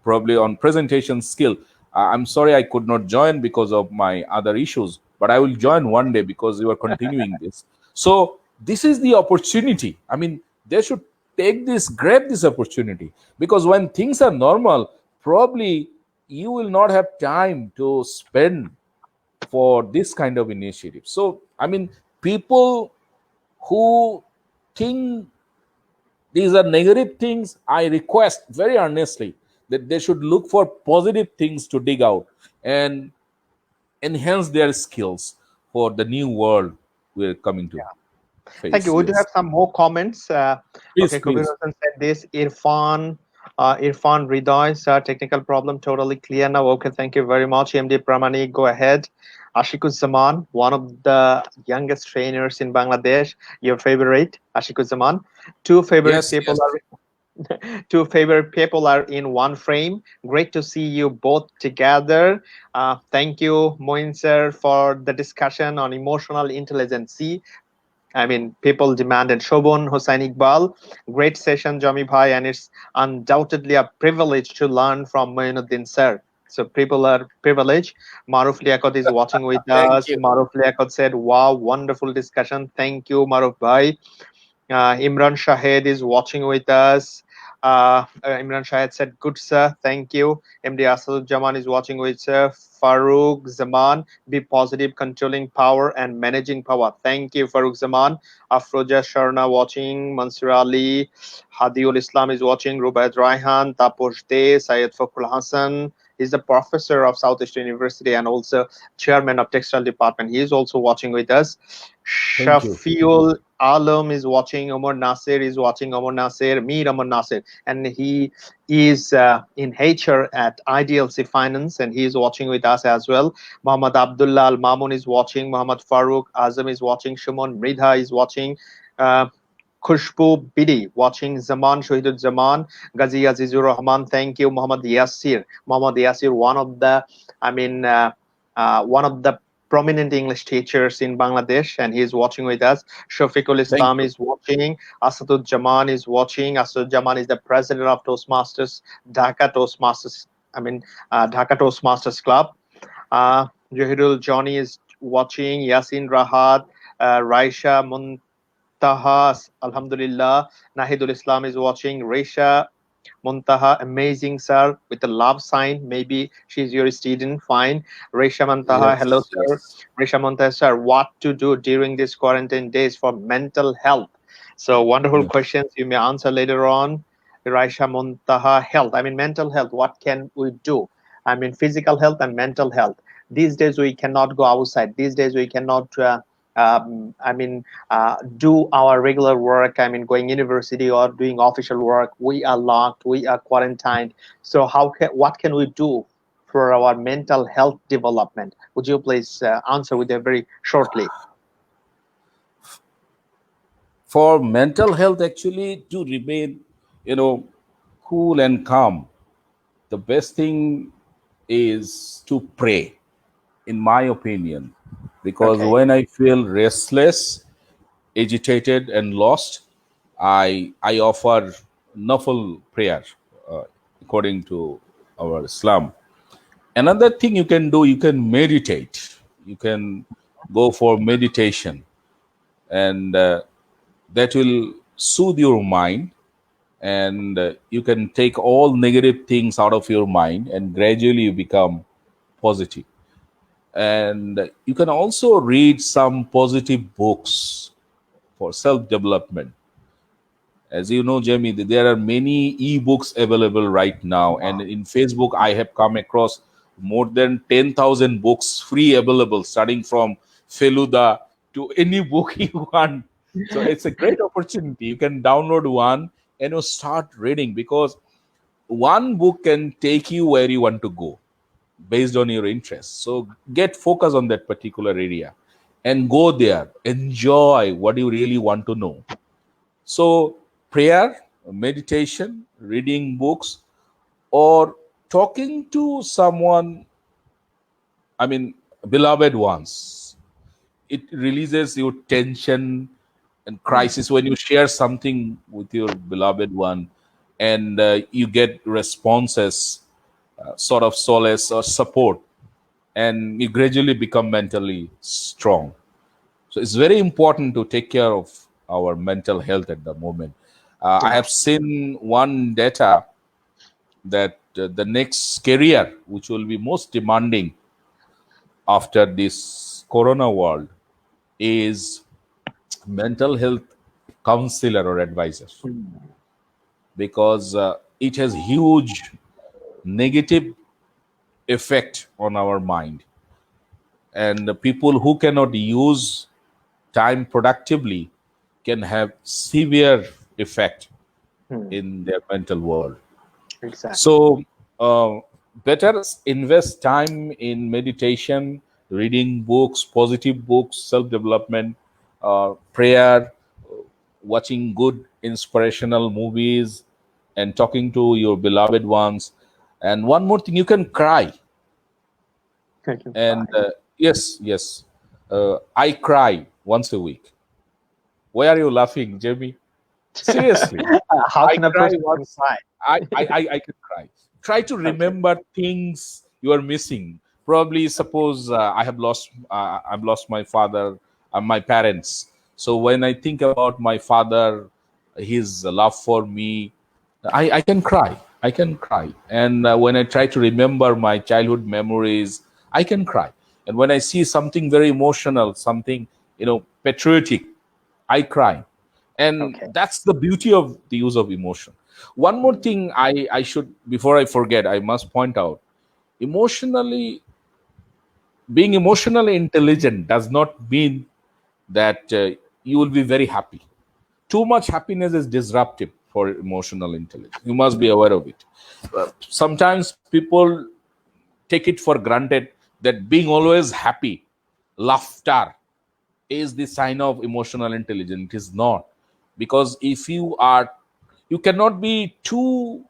probably on presentation skill. I'm sorry I could not join because of my other issues, but I will join one day because you are continuing this. So this is the opportunity. I mean, they should grab this opportunity, because when things are normal, probably you will not have time to spend for this kind of initiative. So, I mean, people who think these are negative things, I request very earnestly that they should look for positive things to dig out and enhance their skills for the new world we're coming to Thank you. face. We do have Yes. some more comments. Please, Okay, Kabir please. Hassan said this. Irfan Ridoy, sir, technical problem totally clear now. Okay, thank you very much. MD Pramani, go ahead. Ashikuzaman, one of the youngest trainers in Bangladesh. Your favorite, Ashikuzaman. Two favorite Yes, people yes. are two favorite people are in one frame. Great to see you both together. Thank you, Moin sir, for the discussion on emotional intelligence. I mean, people demanded Shobon Hossein Iqbal. Great session, Jami Bhai, and it's undoubtedly a privilege to learn from Moinuddin sir. So people are privileged. Maruf Liakot is watching with Thank us. you. Maruf Liakot said, wow, wonderful discussion. Thank you, Maruf Bhai. Imran Shahed is watching with us. Imran Shahed said, good, sir. Thank you. MD Asaduজ্জামান is watching with sir. Farouk Zaman, be positive, controlling power and managing power. Thank you, Farouk Zaman. Afroja Sharna watching. Mansur Ali. Hadiul Islam is watching. Rubaid Raihan. Taposh De. Syed Fakul Hassan. He's the professor of Southeastern University and also chairman of textile department. He is also watching with us. Thank you. Shafiul Alam is watching. Omar Nasir is watching. Omar Nasir, Mir Omar Nasir, and he is in HR at IDLC Finance, and he is watching with us as well. Muhammad Abdullah Al Mamun is watching. Muhammad Farooq Azam is watching. Shumon Mridha is watching. Uh, Khushbu Bidi watching. Zaman Shahidul Zaman, Ghazi Azizur Rahman. Thank you, Muhammad Yasir. Muhammad Yasir, one of the, I mean, one of the prominent English teachers in Bangladesh, and he is watching with us. Shafiqul Thank Islam you. is watching. Asadud Jaman is watching. Asadud Jaman is the president of Toastmasters, Dhaka Toastmasters. I mean, Dhaka Toastmasters Club. Johidul Johnny is watching. Yasin Rahat, Raisha Muntaha, Alhamdulillah. Nahidul Islam is watching. Raisha Muntaha, amazing, sir, with the love sign. Maybe she's your student. Fine. Resha Muntaha, hello, Yes, sir. yes. Resha Muntaha, sir, what to do during these quarantine days for mental health? So, wonderful Yes. questions. You may answer later on. Raisha Muntaha, health. I mean, mental health. What can we do? I mean, physical health and mental health. These days, we cannot go outside. These days, we cannot. I mean, do our regular work. I mean, going university or doing official work. We are locked. We are quarantined. So, what can we do for our mental health development? Would you please answer with a very shortly? For mental health, actually, to remain, you know, cool and calm, the best thing is to pray, in my opinion, because Okay. when I feel restless, agitated, and lost, I offer nafal prayer, uh, according to our Islam. Another thing you can do, you can meditate. You can go for meditation, and that will soothe your mind, and you can take all negative things out of your mind, and gradually you become positive. And you can also read some positive books for self development. As you know, Jamie, there are many e-books available right now, and in Facebook I have come across more than 10,000 books free available, starting from Feluda to any book you want. So it's a great opportunity. You can download one and you start reading, because one book can take you where you want to go based on your interests. So get focus on that particular area and go there. Enjoy what you really want to know. So prayer, meditation, reading books, or talking to someone, I mean, beloved ones, it releases your tension and Hmm. crisis when you share something with your beloved one, and you get responses, sort of solace or support, and you gradually become mentally strong. So it's very important to take care of our mental health at the moment. I Yeah. have seen one data that the next career which will be most demanding after this corona world is mental health counselor or advisor, Hmm. because it has huge negative effect on our mind, and the people who cannot use time productively can have severe effect Hmm. in their mental world. Exactly. So uh, better invest time in meditation, reading books, positive books, self-development, prayer, watching good inspirational movies, and talking to your beloved ones. And one more thing, you can cry. I can And cry. yes, I cry once a week. Why are you laughing, Jamie? Seriously, How I can a cry person can once. cry? I can cry. Try to Okay. remember things you are missing. Probably, suppose I've lost my father, my parents. So when I think about my father, his love for me, I can cry. I can cry. And when I try to remember my childhood memories, I can cry. And when I see something very emotional, something patriotic, I cry. And Okay. that's the beauty of the use of emotion. One more Hmm. thing I should, before I forget, I must point out, emotionally, being emotionally intelligent does not mean that you will be very happy. Too much happiness is disruptive for emotional intelligence. You must be aware of it. Sometimes people take it for granted that being always happy, laughter, is the sign of emotional intelligence. It is not. Because if you cannot be too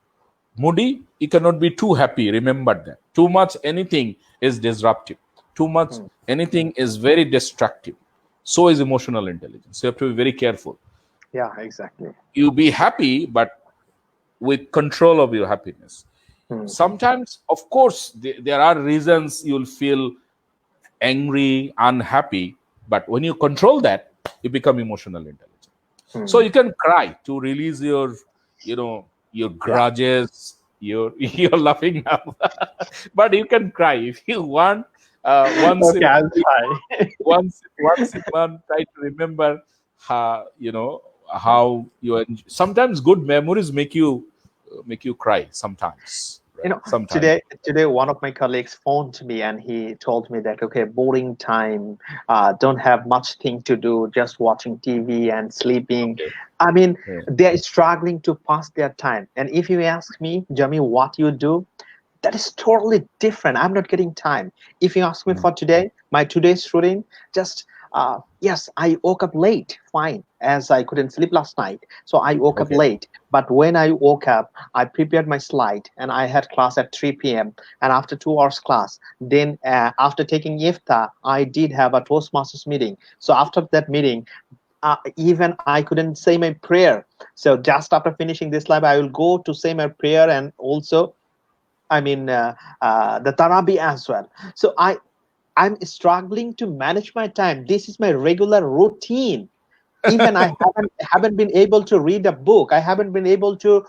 moody, you cannot be too happy. Remember that. Too much anything is disruptive. Too much Hmm. anything is very destructive. So is emotional intelligence. So you have to be very careful. Yeah, exactly. You be happy, but with control of your happiness. Hmm. Sometimes, of course, there are reasons you'll feel angry, unhappy, but when you control that, you become emotional intelligent. So Hmm. you can cry to release you know your Yeah. grudges, you're laughing now. But you can cry if you want. Once in Okay, a I'll week, try. once in a month, try to remember how you sometimes good memories make you cry sometimes, You right? know, Sometimes. today one of my colleagues phoned me and he told me that okay, boring time, don't have much thing to do, just watching TV and sleeping. Okay. I mean, Yeah. they're struggling to pass their time. And if you ask me, Jami, what you do, that is totally different. I'm not getting time. If you ask me Mm. for today, my today's routine, just yes, I woke up late, fine, as I couldn't sleep last night. So I woke up Okay. late. But when I woke up, I prepared my slide and I had class at 3 p.m. And after 2 hours class, then after taking iftar, I did have a Toastmasters meeting. So after that meeting, even I couldn't say my prayer. So just after finishing this live, I will go to say my prayer and also the Tarabi as well. So I'm struggling to manage my time. This is my regular routine. Even I haven't been able to read a book. I haven't been able to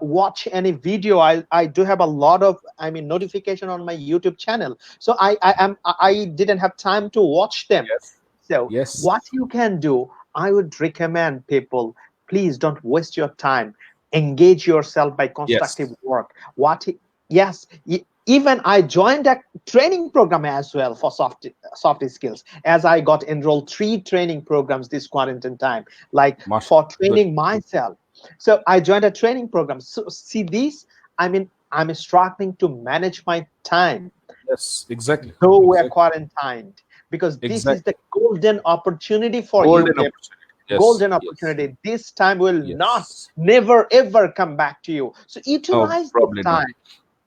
watch any video. I do have a lot of notification on my YouTube channel. So I didn't have time to watch them. Yes. So Yes. what you can do, I would recommend people, please don't waste your time. Engage yourself by constructive Yes. work. Yes, even I joined a training program as well for soft skills, as I got enrolled 3 training programs this quarantine time, like Much for good. training myself. So I joined a training program. So see this, I'm struggling to manage my time, Yes. Exactly. though we're Exactly. quarantined, because this is Exactly. the golden opportunity for you Golden people. opportunity. Yes. golden Yes. opportunity. This time will not, Yes. never, ever come back to you. So No, utilize this probably not. time.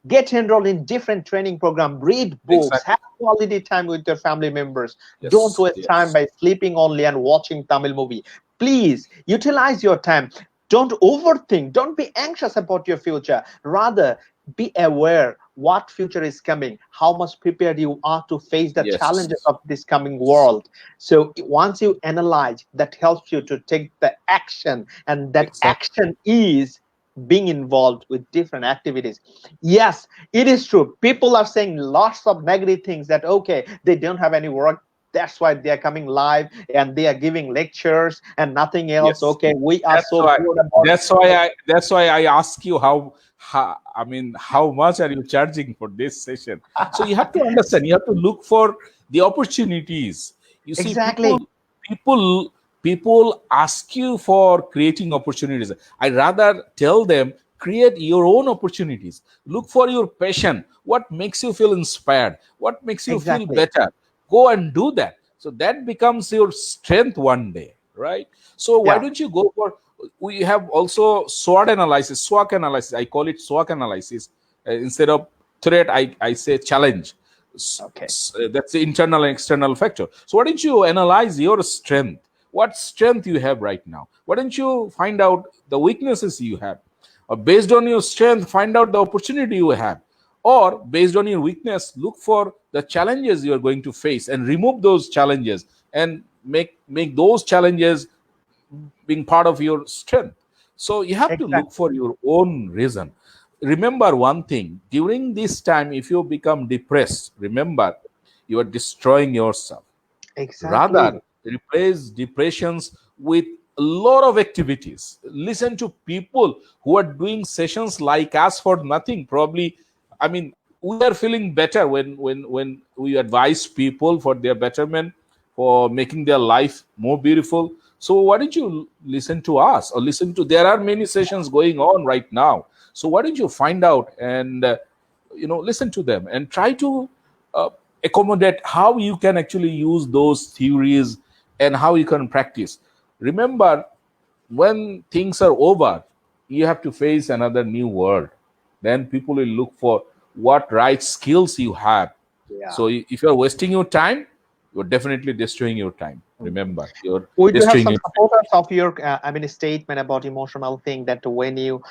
Get enrolled in different training program, read books, Exactly. have quality time with your family members. Don't Yes. waste time Yes. by sleeping only and watching Tamil movie. Please utilize your time. Don't overthink. Don't be anxious about your future. Rather, be aware what future is coming, how much prepared you are to face the challenges Yes. of this coming world. So once you analyze, that helps you to take the action, and that Exactly. action is being involved with different activities. Yes, it is true. People are saying lots of negative things, that okay, they don't have any work. That's why they are coming live and they are giving lectures and nothing else. Yes. Okay, we are That's so why. bored about. That's why I ask you how. I mean, how much are you charging for this session? So you have to understand. You have to look for the opportunities. You see, Exactly. people, people ask you for creating opportunities. I rather tell them create your own opportunities. Look for your passion. What makes you feel inspired? What makes you feel Exactly. better? Go and do that. So that becomes your strength one day, right? So why Yeah. don't you go for? We have also SWOT analysis. SWOT analysis. I call it SWOT analysis. Instead of threat, I say challenge. Okay. That's the internal and external factor. So why don't you analyze your strength? What strength you have right now? Why don't you find out the weaknesses you have? Or based on your strength, find out the opportunity you have. Or based on your weakness, look for the challenges you are going to face and remove those challenges and make those challenges being part of your strength. So you have to look Exactly. for your own reason. Remember one thing, during this time, if you become depressed, remember you are destroying yourself. Exactly. Rather, replace depressions with a lot of activities. Listen to people who are doing sessions like us for nothing. Probably, I mean, we are feeling better when we advise people for their betterment, for making their life more beautiful. So why don't you listen to us or listen to? There are many sessions going on right now. So why don't you find out and listen to them and try to uh, accommodate how you can actually use those theories and how you can practice. Remember, when things are over, you have to face another new world. Then people will look for what right skills you have. Yeah. So if you're wasting your time, you're definitely destroying your time. Mhm. Remember, you're We do have destroying some your time. supporters of your, statement about emotional thing, that when you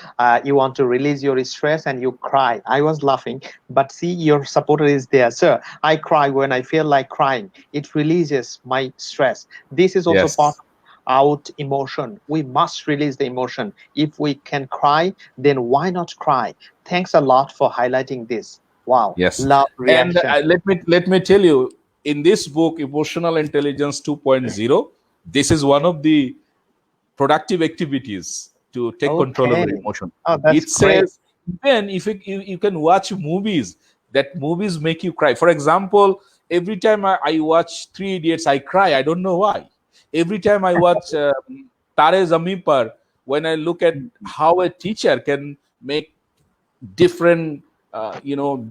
want to release your stress and you cry. I was laughing, but see, your supporter is there, sir. I cry when I feel like crying. It releases my stress. This is also part Yes. of out emotion. We must release the emotion. If we can cry, then why not cry? Thanks a lot for highlighting this. Wow, Yes, love and reaction. let me tell you, in this book, Emotional Intelligence 2.0, this is one of the productive activities to take control over Okay. emotion. Oh, that's It great. says even if you can watch movies, that movies make you cry. For example, every time I watch Three Idiots, I cry. I don't know why. Every time I watch Tare Zameen Par, when I look at how a teacher can make different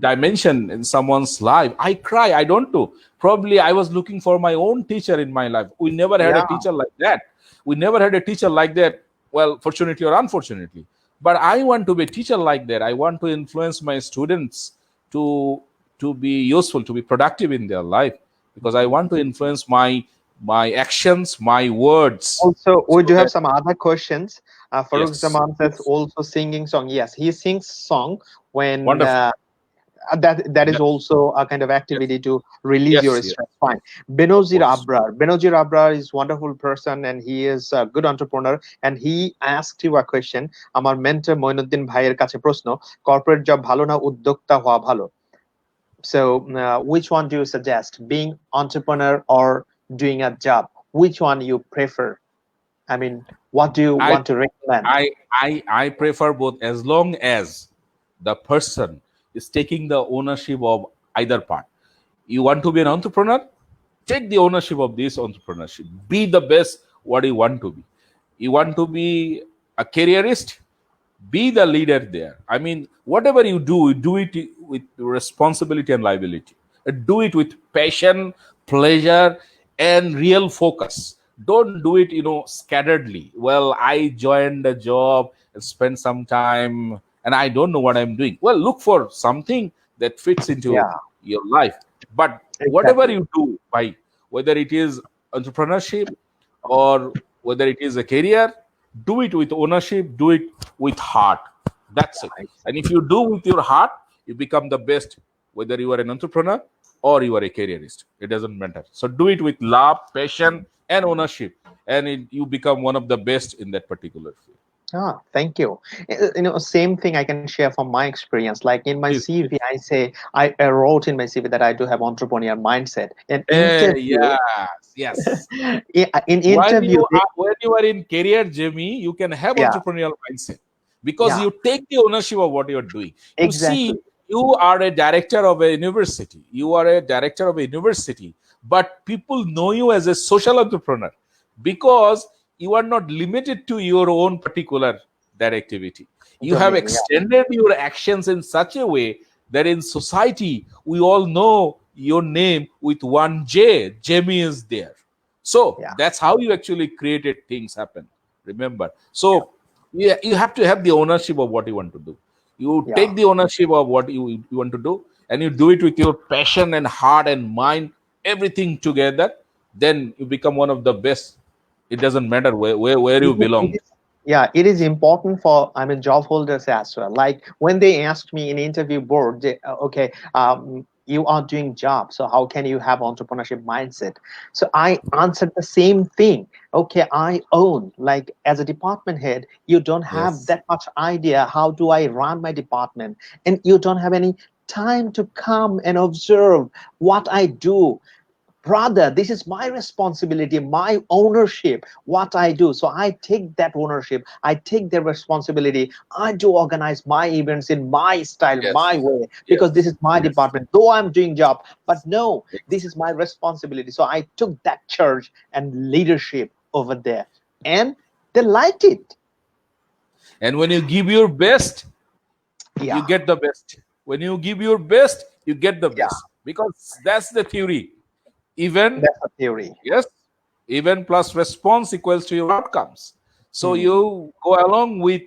dimension in someone's life, I cry. I don't know, probably I was looking for my own teacher in my life. We never had a Yeah. teacher like that. We never had a teacher like that, well, fortunately or unfortunately. But I want to be a teacher like that. I want to influence my students to be useful, to be productive in their life, because I want to influence my actions, my words, Also, we so do have that. some other questions. Farooq Yes, Zaman says yes. also singing song. Yes, he sings song when Wonderful. that is Yes, also a kind of yes, activity to release your yes, yes, stress. Fine. of Benozir course. Abrar. Benozir Abrar is wonderful person and he is a good entrepreneur. And he asked you a question. আমার mentor Moinuddin ভাইয়ের কাছে প্রশ্ন, corporate job ভালো না উদ্যোক্তা হওয়া ভালো? So, which one do you suggest? Being entrepreneur or doing a job? Which one you prefer? I mean, what do you I want to recommend? I prefer both, as long as the person is taking the ownership of either part. You want to be an entrepreneur? Take the ownership of this entrepreneurship. Be the best what you want to be. You want to be a careerist? Be the leader there. I mean, whatever you do it with responsibility and liability. Do it with passion, pleasure, and real focus. Don't do it, scatteredly. Well, I joined a job and spent some time and I don't know what I'm doing. Well, look for something that fits into Yeah, your life. But whatever exactly. you do, by whether it is entrepreneurship or whether it is a career, do it with ownership, do it with heart. That's it. Yeah, And if you do with your heart, you become the best, whether you are an entrepreneur or you are a careerist. It doesn't matter. So do it with love, passion, and ownership, and you become one of the best in that particular field. ah, thank you. Same thing I can share from my experience. Like in my Please, CV, please. I wrote in my CV that I do have entrepreneur mindset. In interview, Yes, yes. in When interview, you are in career journey, you can have yeah, entrepreneurial mindset because yeah, you take the ownership of what you are doing. You exactly. see, you are a director of a university. You are a director of a university, but people know you as a social entrepreneur because you are not limited to your own particular directivity. You have Domain, yeah, extended your actions in such a way that in society we all know your name with one J. Jamie is there. So yeah, that's how you actually created things happen. Remember. So yeah, you have to have the ownership of what you want to do. You yeah. take the ownership of what you want to do, and you do it with your passion and heart and mind, everything together. Then you become one of the best. It doesn't matter where you It belong. is, yeah, it is important for, I mean, job holders as well. Like when they asked me in interview board, okay, you are doing job, so how can you have entrepreneurship mindset? So I answered the same thing. Okay, I own, like as a department head, you don't have Yes. that much idea how do I run my department, and you don't have any time to come and observe what I do. Rather, this is my responsibility, my ownership, what I do. So I take that ownership, I take the responsibility. I do organize my events in my style, my Yes. way, because this Yes. is my Yes. department, though I'm doing job. But no, this is my responsibility. So I took that charge and leadership over there, and they liked it. And when you give your best, you Yeah, get the best. When you give your best, you get the yeah, best. Because that's the theory. Even, that's a theory. yes, even plus response equals to your outcomes. So Hmm. you go along with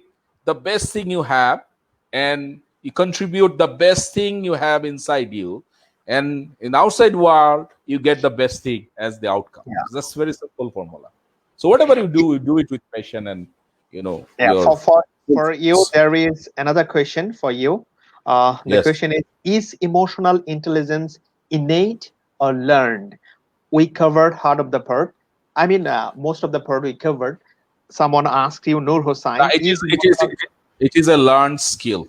the best thing you have, and you contribute the best thing you have inside you, and in outside world you get the best thing as the outcome. Yeah. That's very simple formula. So whatever you do it with passion and Yeah, your for you, there is another question for you. The yes. question is emotional intelligence innate or learned? We covered part of the part. I mean, most of the part we covered. Someone asked you, Nur Hussain, It is is it is emotional? it is a learned skill.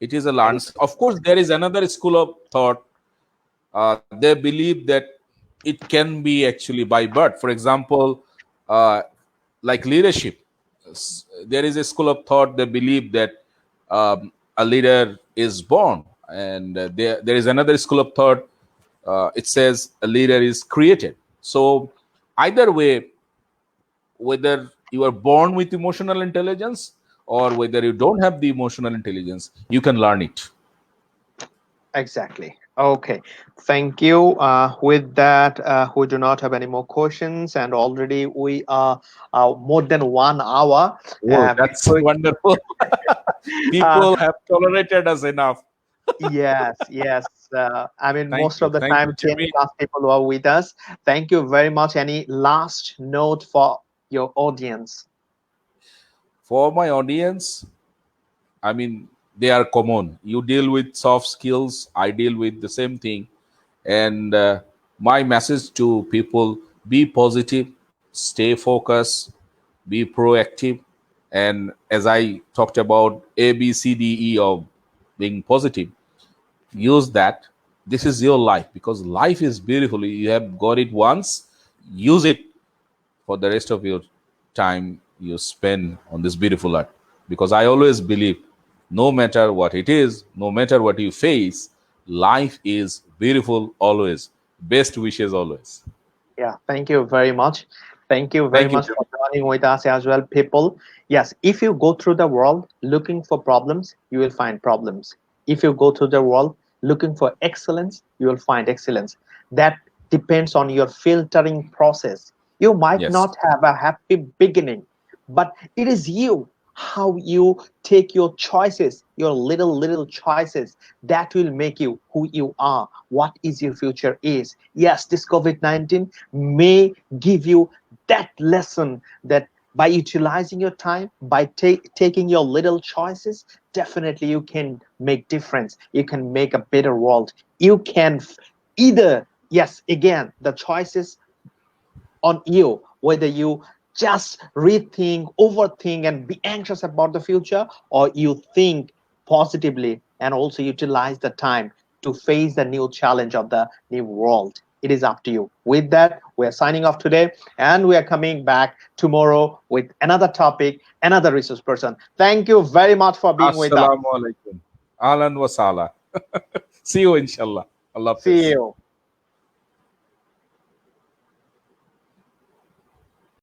It is a learned. Of course, there is another school of thought. They believe that it can be actually by birth. For example, like leadership, there is a school of thought. They believe that a leader is born, and there is another school of thought. It says a leader is created. So either way, whether you are born with emotional intelligence or whether you don't have the emotional intelligence, you can learn it. Exactly. Okay. Thank you. With that, we do not have any more questions, and already we are more than 1 hour. Oh, that's Before, wonderful. uh, People have tolerated us enough. yes, yes. I mean, most of the Thank you, time, 10 Jimmy. plus people who are with us. Thank you very much. Any last note for your audience? For my audience, I mean, they are common. You deal with soft skills, I deal with the same thing. And my message to people: be positive, stay focused, be proactive. And as I talked about ABCDE of being positive, use that. This is your life because life is beautiful. You have got it once, use it for the rest of your time you spend on this beautiful art. Because I always believe, no matter what it is, no matter what you face, life is beautiful always. Best wishes always. Yeah, thank you very much. Thank you very Thank you, much for Jimmy. joining with us as well, people. Yes, if you go through the world looking for problems, you will find problems. If you go through the world looking for excellence, you will find excellence. That depends on your filtering process. You might Yes. not have a happy beginning, but it is you, how you take your choices, your little choices, that will make you who you are, what is your future is. Yes, this COVID-19 may give you that lesson, that by utilizing your time, by taking your little choices, definitely you can make difference. You can make a better world. You can either, yes, again, the choices on you, whether you just rethink, overthink, and be anxious about the future, or you think positively and also utilize the time to face the new challenge of the new world. It is up to you. With that, we are signing off today, and we are coming back tomorrow with another topic, another resource person. Thank you very much for being with us. Assalamu alaikum. Ahlan wa sala. See you inshallah. Allah See Hafiz. you.